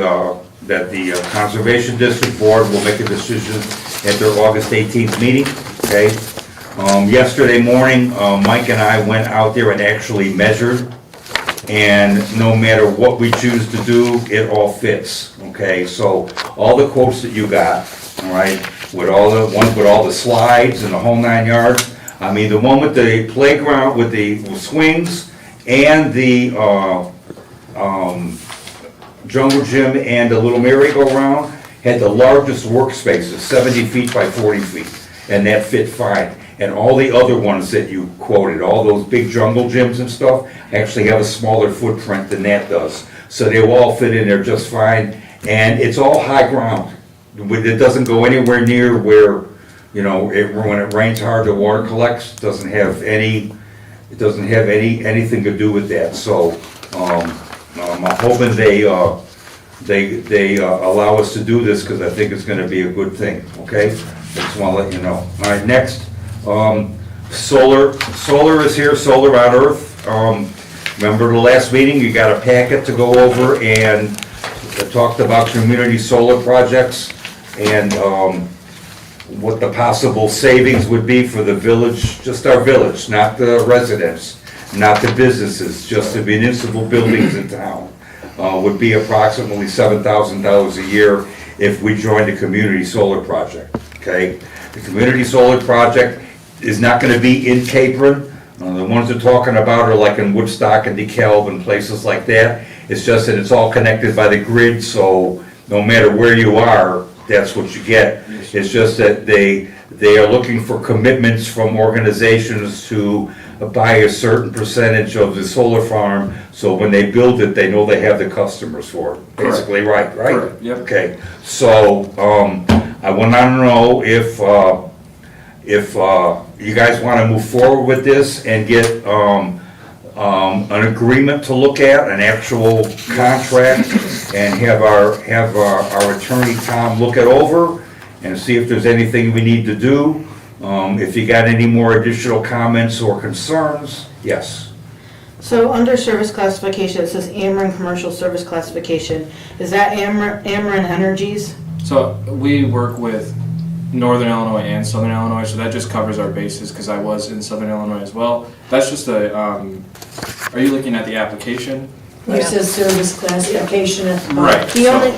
S3: Conservation District Board will make a decision at their August 18th meeting, okay? Yesterday morning, Mike and I went out there and actually measured, and no matter what we choose to do, it all fits, okay? So all the quotes that you got, all right, with all the ones with all the slides and the whole 9 yards, I mean, the one with the playground, with the swings, and the jungle gym and the little merry-go-round had the largest workspaces, 70 feet by 40 feet, and that fit fine. And all the other ones that you quoted, all those big jungle gyms and stuff, actually have a smaller footprint than that does. So they will all fit in there just fine, and it's all high ground. It doesn't go anywhere near where, you know, when it rains hard, the water collects. It doesn't have anything to do with that. So I'm hoping they allow us to do this, because I think it's going to be a good thing. Okay, I just want to let you know. All right, next, solar is here. Solar on Earth. Remember the last meeting? You got a packet to go over, and it talked about community solar projects and what the possible savings would be for the village, just our village, not the residents, not the businesses, just the municipal buildings in town. Would be approximately $7,000 a year if we joined the community solar project, okay? The community solar project is not gonna be in Capron. The ones they're talking about are like in Woodstock and DeKalb and places like that. It's just that it's all connected by the grid, so no matter where you are, that's what you get. It's just that they are looking for commitments from organizations to buy a certain percentage of the solar farm, so when they build it, they know they have the customers for it. Basically, right?
S12: Correct, yep.
S3: Okay, so, I want to know if you guys want to move forward with this and get, an agreement to look at, an actual contract, and have our attorney Tom look it over and see if there's anything we need to do. If you got any more additional comments or concerns, yes.
S5: So under service classification, it says Ameren Commercial Service Classification. Is that Ameren Energies?
S12: So we work with Northern Illinois and Southern Illinois, so that just covers our bases, because I was in Southern Illinois as well. That's just a, are you looking at the application?
S8: Where it says service classification at the bottom.
S12: Right.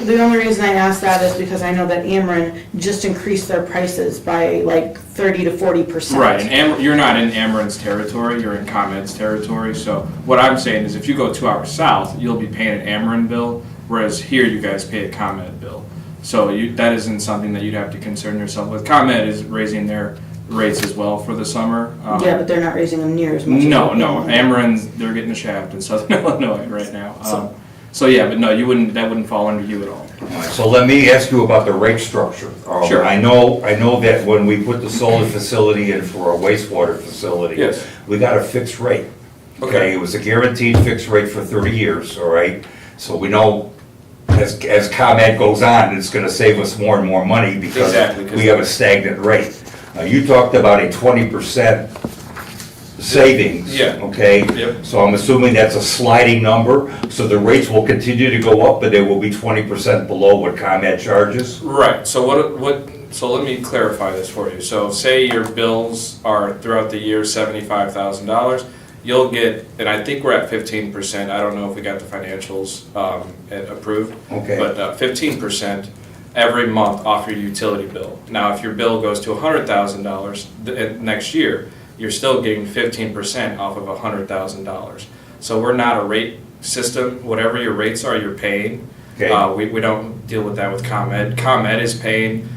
S5: The only reason I asked that is because I know that Ameren just increased their prices by like 30 to 40%.
S12: Right, and you're not in Ameren's territory, you're in ComEd's territory, so what I'm saying is if you go 2 hours south, you'll be paying an Ameren bill, whereas here you guys pay a ComEd bill. So that isn't something that you'd have to concern yourself with. ComEd is raising their rates as well for the summer.
S5: Yeah, but they're not raising them near as much.
S12: No, Ameren's, they're getting the shaft in Southern Illinois right now. So yeah, but no, that wouldn't fall under you at all.
S3: All right, so let me ask you about the rate structure.
S12: Sure.
S3: I know that when we put the solar facility in for our wastewater facility,
S12: Yes.
S3: we got a fixed rate. Okay, it was a guaranteed fixed rate for 30 years, all right? So we know as ComEd goes on, it's gonna save us more and more money because
S12: Exactly, 'cause
S3: we have a stagnant rate. You talked about a 20% savings.
S12: Yeah.
S3: Okay?
S12: Yep.
S3: So I'm assuming that's a sliding number, so the rates will continue to go up, but they will be 20% below what ComEd charges?
S12: Right, so so let me clarify this for you. So say your bills are throughout the year $75,000, you'll get, and I think we're at 15%, I don't know if we got the financials approved.
S3: Okay.
S12: But 15% every month off your utility bill. Now, if your bill goes to $100,000 next year, you're still getting 15% off of $100,000. So we're not a rate system, whatever your rates are, you're paying.
S3: Okay.
S12: We don't deal with that with ComEd. ComEd is paying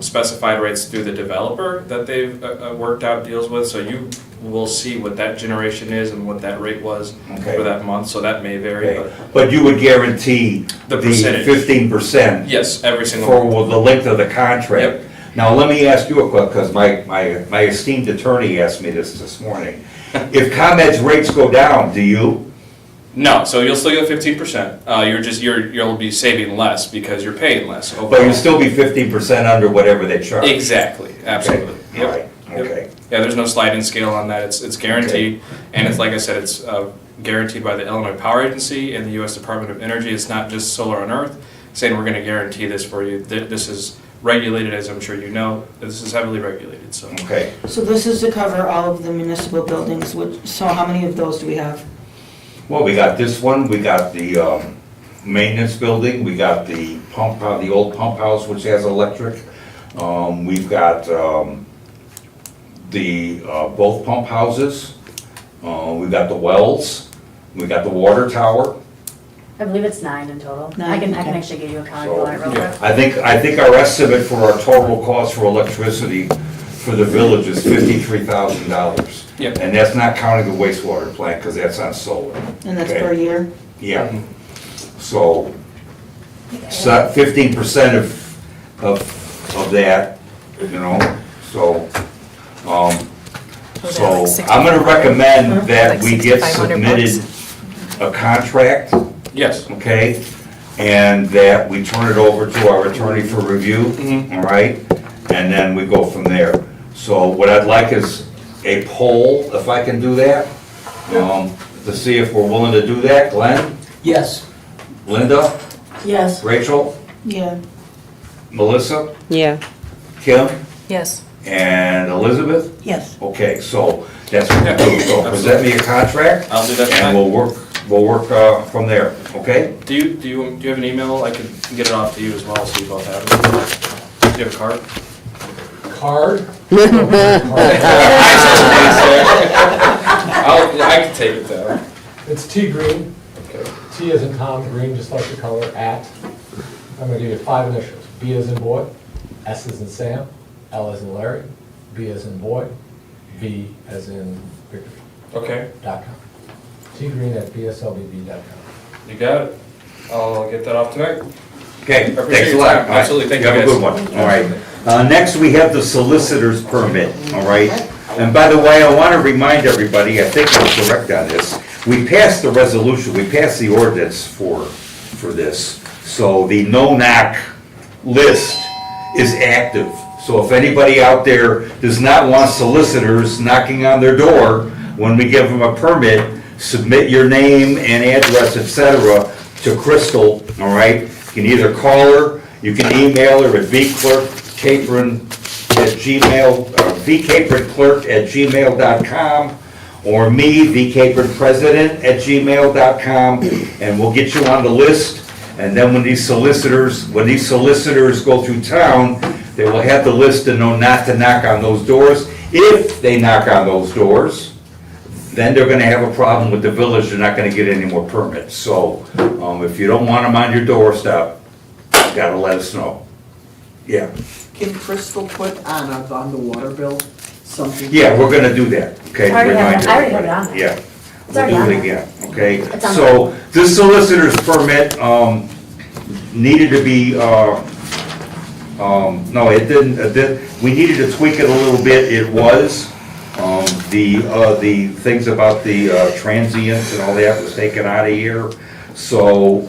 S12: specified rates through the developer that they've worked out deals with, so you will see what that generation is and what that rate was
S3: Okay.
S12: for that month, so that may vary.
S3: Okay. But you would guarantee
S12: The
S3: the
S12: percentage.
S3: 15%?
S12: Yes, every single
S3: For
S12: month.
S3: the length of the contract?
S12: Yep.
S3: Now, let me ask you a question, because my esteemed attorney asked me this morning. If ComEd's rates go down, do you?
S12: No, so you'll still get 15%. You'll be saving less because you're paying less.
S3: But you'll still be 15% under whatever they charge?
S12: Exactly, absolutely.
S3: Okay.
S12: Yep.
S3: All right,
S12: Yep.
S3: okay.
S12: Yeah, there's no sliding scale on that. It's guaranteed, and it's like I said, it's guaranteed by the Illinois Power Agency and the U.S. Department of Energy. It's not just Solar on Earth saying we're going to guarantee this for you. This is regulated, as I'm sure you know. This is heavily regulated. So
S3: Okay.
S5: So this is to cover all of the municipal buildings, so how many of those do we have?
S3: Well, we got this one, we got the maintenance building, we got the pump, the old pump house which has electric. We've got both pump houses. We've got the wells, we got the water tower.
S4: I believe it's 9 in total. I
S5: Nine,
S4: can
S5: okay.
S4: actually give you a count if you want it real quick.
S3: I think our estimate for our total cost for electricity for the village is $53,000.
S12: Yep.
S3: And that's not counting the wastewater plant, because that's on solar.
S5: And that's
S3: Okay.
S5: per year?
S3: Yeah. So 15% of that, you know, so, so I'm gonna recommend that we get submitted a contract,
S12: yes.
S3: okay? And that we turn it over to our attorney for review, all right? And then we go from there. So what I'd like is a poll, if I can do that, to see if we're willing to do that. Glenn?
S7: Yes.
S3: Linda?
S8: Yes.
S3: Rachel?
S5: Yeah.
S3: Melissa?
S2: Yeah.
S3: Kim?
S9: Yes.
S3: And Elizabeth?
S11: Yes.
S3: Okay, so that's what we'll do. So present me a contract,
S12: I'll do that
S3: and
S12: tonight.
S3: we'll work from there, okay?
S12: Do you have an email? I can get it off to you as well, so you both have it. Do you have a card?
S13: Card?
S12: I can take it though.
S13: It's T green.
S12: Okay.
S13: T as in Tom, green, just like the color, at. I'm gonna give you 5 initials. B as in boy, S as in Sam, L as in Larry, B as in boy, V as in Victor,
S12: Okay,
S13: .com. T green at bslbb.com.
S12: you got it. I'll get that off tonight.
S3: Okay,
S12: appreciate
S3: thanks a
S12: your
S3: lot.
S12: time. Absolutely, thank you,
S3: Have a
S12: guys.
S3: good one, all right. Next, we have the solicitor's permit, all right? And by the way, I want to remind everybody, I think we're correct on this, we passed the resolution, we passed the ordinance for this. So the no-knock list is active. So if anybody out there does not want solicitors knocking on their door when we give them a permit, submit your name and address, etc., to Crystal, all right? You can either call her, you can email her at vclerk@gmail.com, or me, thecapronpresident@gmail.com, and we'll get you on the list. And then when these solicitors go through town, they will have the list and know not to knock on those doors. If they knock on those doors, then they're gonna have a problem with the village, they're not gonna get any more permits. So, if you don't want them on your doorstep, you gotta let us know. Yeah,
S14: Can Crystal put on the water bill something?
S3: yeah, we're gonna do that, okay?
S4: I already have it-
S3: Remind
S4: I already have it
S3: everybody.
S4: on.
S3: Yeah,
S4: It's
S3: we'll
S4: already
S3: do
S4: on
S3: it
S4: there.
S3: again, okay?
S4: It's on
S3: So, this solicitor's permit, needed to be, no, it didn't, we needed to tweak it a little bit, it was. The things about the transients and all that was taken out of here. So,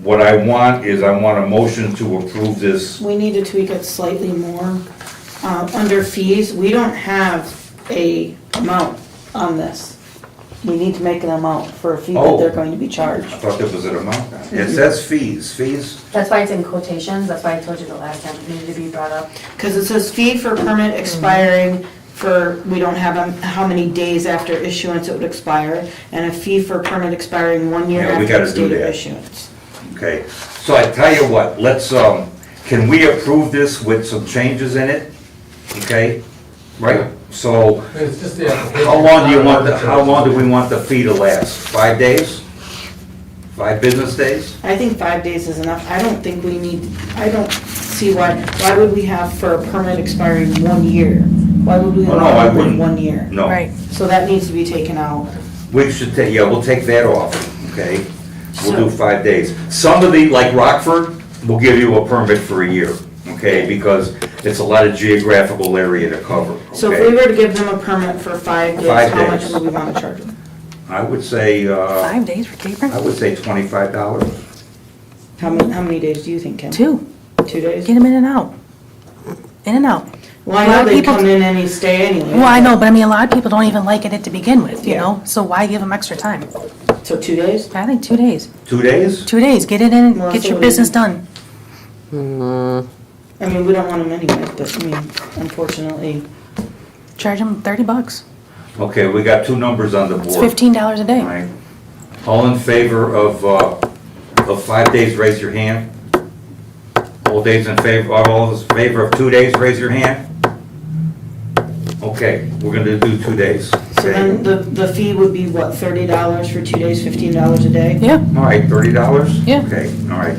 S3: what I want is, I want a motion to approve this.
S5: We need to tweak it slightly more. Under fees, we don't have a amount on this. We need to make an amount for a fee that
S3: Oh.
S5: they're going to be charged.
S3: I thought there was an amount. It says fees,
S4: That's why it's in quotations, that's why I told you the last time it needed to be brought up.
S5: Because it says fee for permit expiring for, we don't have how many days after issuance it would expire, and a fee for permit expiring 1 year
S3: Yeah, we
S5: after
S3: gotta
S5: its
S3: do
S5: date of
S3: that.
S5: issuance.
S3: okay? So I tell you what, let's, can we approve this with some changes in it? Okay, right? So,
S13: It's just the application.
S3: how long do we want the fee to last? 5 days? 5 business days?
S5: I think 5 days is enough. I don't think we need, I don't see why would we have for a permit expiring 1 year? Why would we
S3: Oh, no,
S5: allow
S3: I
S5: it in
S3: wouldn't.
S5: 1 year?
S3: No.
S9: Right.
S5: So that needs to be taken out.
S3: We should take, yeah, we'll take that off, okay? We'll do 5 days. Some of the, like Rockford, will give you a permit for a year, okay? Because it's a lot of geographical area to cover,
S5: So if
S3: okay?
S5: we were to give them a permit for 5 days,
S3: 5
S5: how much
S3: days.
S5: would we want to charge them?
S3: I would say,
S9: 5 days for Capron?
S3: I would say $25.
S5: How many days do you think, Kim?
S9: 2.
S5: 2 days?
S9: Get them in and out. In and out.
S5: Well, I
S9: A lot
S5: know
S9: of
S5: they
S9: people-
S5: come in and stay anyway.
S9: Well, I know, but I mean, a lot of people don't even like it to begin with, you
S5: Yeah.
S9: know? So why give them extra time?
S5: So 2 days?
S9: I think 2 days.
S3: 2 days?
S9: 2 days, get it in,
S5: Well,
S9: get
S5: so
S9: your
S5: we-
S9: business done.
S5: I mean, we don't want them anyway, but I mean, unfortunately,
S9: Charge them $30.
S3: Okay, we got 2 numbers on the board.
S9: It's $15 a day.
S3: All right. All in favor of 5 days, raise your hand. All in favor of 2 days, raise your hand. Okay, we're gonna do 2 days.
S5: so
S3: Okay.
S5: then the fee would be what, $30 for 2 days, $15 a day?
S9: Yeah,
S3: All right, $30?
S9: Yeah.
S3: Okay, all right.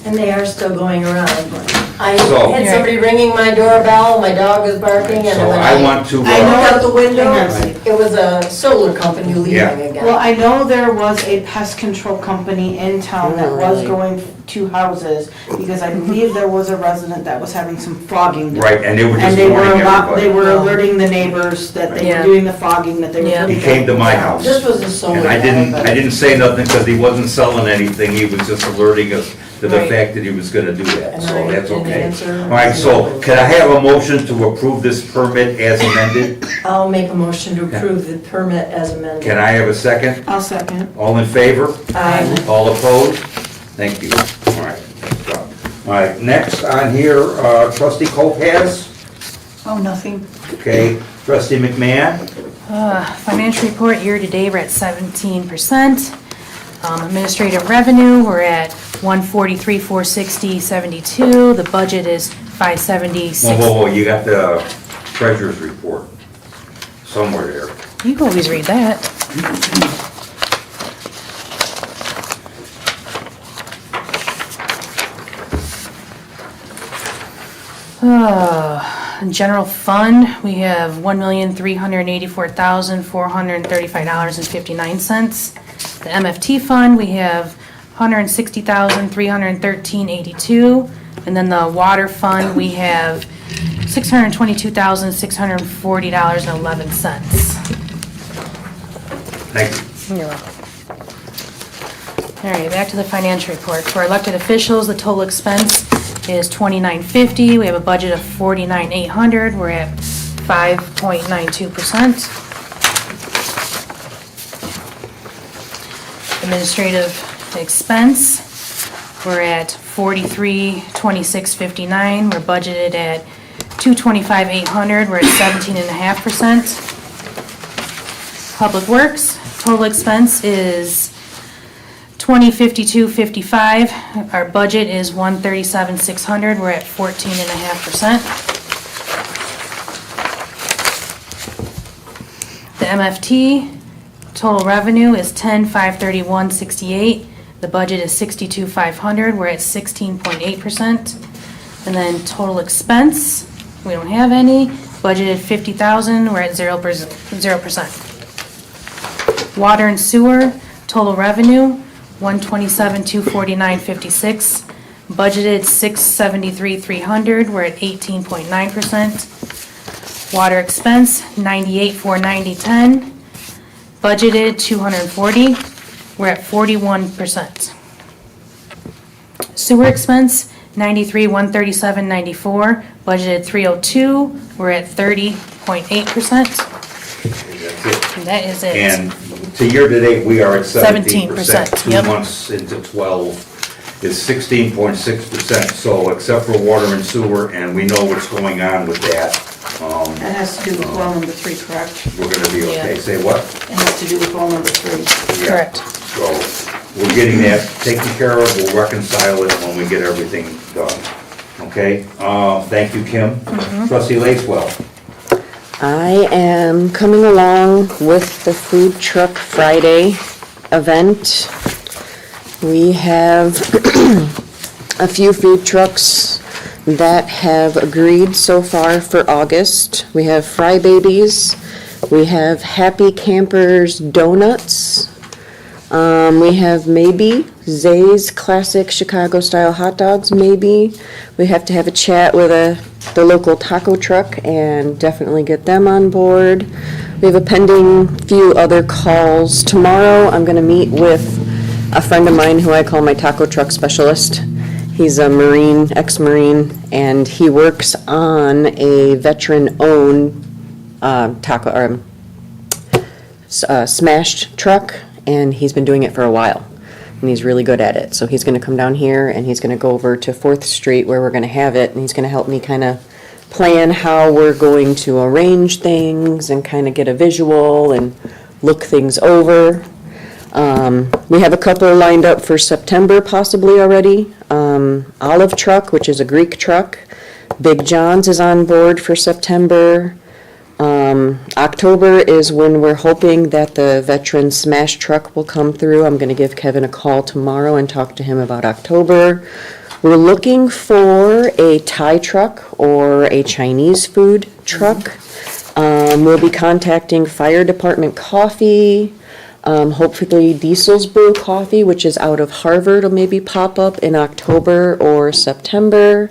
S8: And they are still going around. I
S3: So-
S8: had somebody ringing my doorbell, my dog was barking, and
S3: So
S8: when
S3: I want to,
S5: I know-
S8: looked out the window,
S5: Hang on.
S8: it was a solar company leaving
S3: Yeah.
S8: again.
S5: Well, I know there was a pest control company in town that was going to houses, because I believe there was a resident that was having some fogging.
S3: right, and they were just
S5: And they were
S3: warning
S5: they
S3: everybody.
S5: were alerting the neighbors that they
S9: Yeah.
S5: were doing the fogging, that they were
S9: Yeah.
S5: putting.
S3: He came to my house.
S8: This was a solar.
S3: And I
S8: guy, but-
S3: didn't say nothing because he wasn't selling anything, he was just alerting us to the
S9: Right.
S3: fact that he was gonna do that,
S8: And
S3: so
S8: I
S3: that's
S8: didn't
S3: okay.
S8: answer.
S3: All right, so can I have a motion to approve this permit as amended?
S8: I'll make a motion to approve the permit as amended.
S3: Can I have a second?
S5: I'll second.
S3: All in favor?
S8: Aye.
S3: All opposed? Thank you. All right. All right, next on here, trustee Lopez,
S11: Oh, nothing.
S3: okay, trustee McMahon,
S9: Financial report, year-to-date, we're at 17%. Administrative revenue, we're at 143,460.72. The budget is 576.
S3: whoa, you got the treasurer's report somewhere there.
S9: You can always read that. General fund, we have $1,384,435.59. The MFT fund, we have $160,313.82. And then the water fund, we have $622,640.11.
S3: Thank you.
S9: You're welcome. All right, back to the financial report. For elected officials, the total expense is $29.50. We have a budget of $49,800. We're at 5.92%. Administrative expense, we're at $43,2659. We're budgeted at $225,800. We're at 17.5%. Public Works, total expense is $2052.55. Our budget is $137,600. We're at 14.5%. The MFT, total revenue is $10,531.68. The budget is $62,500. We're at 16.8%. And then total expense, we don't have any. Budgeted $50,000. We're at 0%. Water and sewer, total revenue $127,249.56. Budgeted $673,300. We're at 18.9%. Water expense $98,490.10. Budgeted $240. We're at 41%. Sewer expense $93,137.94. Budgeted $302. We're at 30.8%.
S3: That's it.
S9: And that is it.
S3: And to year-to-date, we are at 17%.
S9: 17%,
S3: 2
S9: yep.
S3: months into 12 is 16.6%. So except for water and sewer, and we know what's going on with that,
S5: That has to do with well number 3, correct?
S3: we're gonna be okay.
S9: Yeah.
S3: Say what?
S5: It has to do with well number 3.
S3: Yeah.
S9: Correct.
S3: So we're getting that taken care of. We'll reconcile it when we get everything done. Okay? Thank you, Kim. Trustee Lacewell.
S2: I am coming along with the Food Truck Friday event. We have a few food trucks that have agreed so far for August. We have Fry Babies, we have Happy Campers Donuts, we have maybe Zay's Classic Chicago Style Hot Dogs, maybe. We have to have a chat with the local taco truck and definitely get them on board. We have a pending few other calls. Tomorrow, I'm gonna meet with a friend of mine who I call my taco truck specialist. He's a Marine, ex-Marine, and he works on a veteran-owned taco, or smashed truck, and he's been doing it for a while. And he's really good at it. So he's gonna come down here and he's gonna go over to 4th Street where we're gonna have it, and he's gonna help me kind of plan how we're going to arrange things and kind of get a visual and look things over. We have a couple lined up for September possibly already. Olive Truck, which is a Greek truck. Big John's is on board for September. October is when we're hoping that the veteran smash truck will come through. I'm gonna give Kevin a call tomorrow and talk to him about October. We're looking for a Thai truck or a Chinese food truck. We'll be contacting Fire Department Coffee. Hopefully Diesel's Brew Coffee, which is out of Harvard, will maybe pop up in October or September.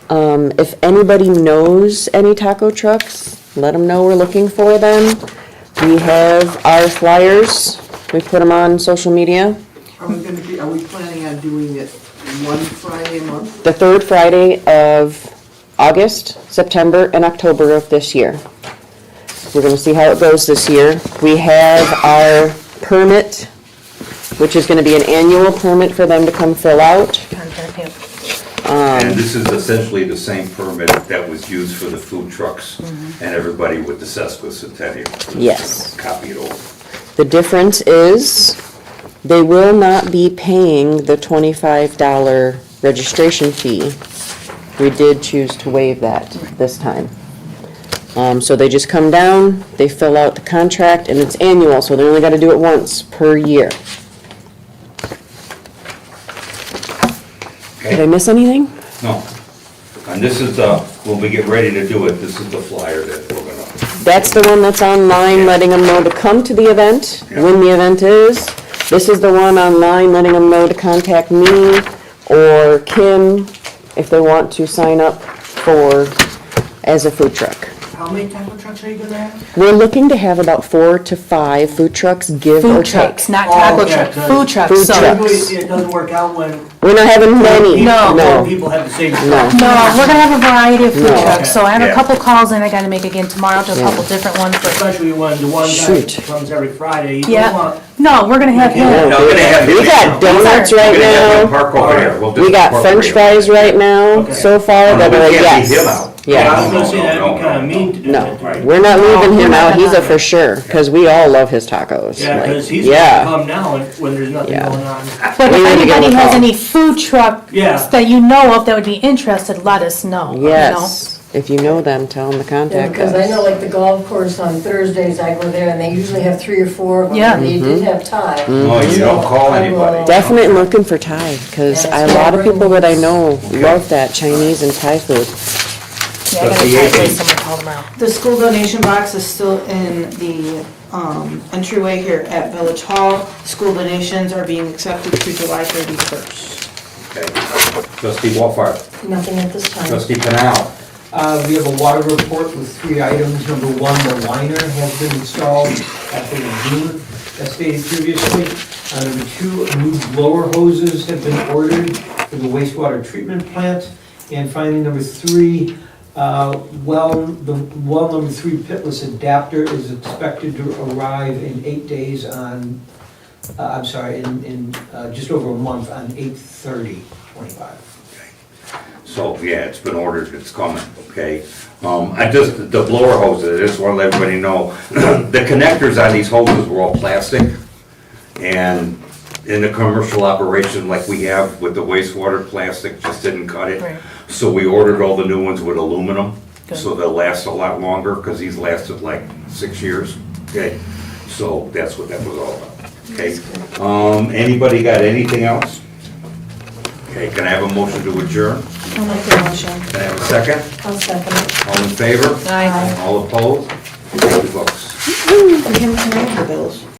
S2: If anybody knows any taco trucks, let them know we're looking for them. We have our flyers. We put them on social media.
S14: Are we planning on doing it one Friday a month?
S2: The 3rd Friday of August, September, and October of this year. We're gonna see how it goes this year. We have our permit, which is gonna be an annual permit for them to come fill out.
S9: Contract, yep.
S3: And this is essentially the same permit that was used for the food trucks and everybody with the sesquicentennial.
S2: Yes.
S3: Copy it over.
S2: The difference is they will not be paying the $25 registration fee. We did choose to waive that this time. So they just come down, they fill out the contract, and it's annual, so they only gotta do it once per year. Did I miss anything?
S3: No. And this is when we get ready to do it, this is the flyer that we're gonna,
S2: That's the one that's online, letting them know to come to the event, when the event is. This is the one online, letting them know to contact me or Kim if they want to sign up as a food truck.
S14: How many taco trucks are you gonna have?
S2: We're looking to have about 4 to 5 food trucks, give or
S9: Food
S2: take.
S9: trucks, not taco
S14: okay,
S9: trucks,
S14: good.
S9: food trucks.
S2: Food
S9: So-
S2: trucks.
S14: Usually it doesn't work out when
S2: We're not having many.
S9: No.
S2: No.
S14: people have the same.
S2: No.
S9: No, we're gonna have a variety of food
S2: No.
S9: trucks, so I have a
S3: Yeah.
S9: couple calls and I gotta make again tomorrow to a couple different ones, but,
S14: Especially when the one guy
S2: Shoot.
S14: comes every Friday, you don't
S9: yeah.
S14: want.
S9: No, we're gonna have him.
S3: No, we're gonna have
S2: We got donuts
S3: we're
S2: right
S3: gonna have him
S2: now.
S3: park over here. We'll just
S2: We got
S3: park
S2: french
S3: over here.
S2: fries right now
S14: Okay.
S2: so far
S3: No,
S2: that
S3: we
S2: are
S3: can't leave him
S2: yes.
S3: out.
S2: Yeah.
S15: I was gonna say that'd be kinda mean to do
S2: No,
S15: that.
S2: we're not leaving him out, he's a for sure, because we all love his tacos.
S15: Yeah,
S2: Like,
S15: cause he's gonna
S2: yeah.
S15: come now when there's nothing
S2: Yeah.
S15: going on.
S9: But
S2: We
S9: if
S2: need to give him
S9: anybody
S2: a
S9: has
S2: call.
S9: any food trucks
S15: Yeah.
S9: that you know of that would be interested, let us know. you know?
S2: Yes, if you know them, tell them to
S8: Yeah,
S2: contact
S8: because I know
S2: us.
S8: like the golf course on Thursdays, I go there and they usually have 3 or 4 of them.
S9: Yeah.
S8: And they did have Thai.
S3: Oh, you don't call anybody.
S2: Definitely looking for Thai, because
S8: Yeah,
S2: a lot of people that I know love that Chinese and Thai food.
S9: Yeah, I gotta
S3: Trustee
S9: try to
S3: Avery.
S9: someone call tomorrow.
S5: The school donation box is still in the entryway here at Village Hall. School donations are being accepted through July 31st.
S3: Okay. Trustee Wolfart,
S8: Nothing at this time.
S3: trustee Canal,
S7: We have a water report with 3 items. Number 1, the liner has been installed after the June, as stated previously. Number 2, new blower hoses have been ordered for the wastewater treatment plant. And finally, number 3, the well number 3 pitless adapter is expected to arrive in 8 days on, in just over a month on 8/30/25.
S3: so, yeah, it's been ordered, it's coming, okay? The blower hoses, I just want to let everybody know, the connectors on these hoses were all plastic, and in the commercial operation like we have with the wastewater, plastic just didn't cut it.
S9: Right.
S3: So we ordered all the new ones with aluminum,
S9: Good.
S3: so they'll last a lot longer, because these lasted like 6 years, okay? So that's what that was all about, okay? Anybody got anything else? Okay, can I have a motion to adjourn?
S5: I'll make the motion.
S3: Can I have a second?
S8: I'll second it.
S3: All in favor?
S9: Aye.
S3: All opposed? Thank you, folks.
S5: We haven't come out of the bills.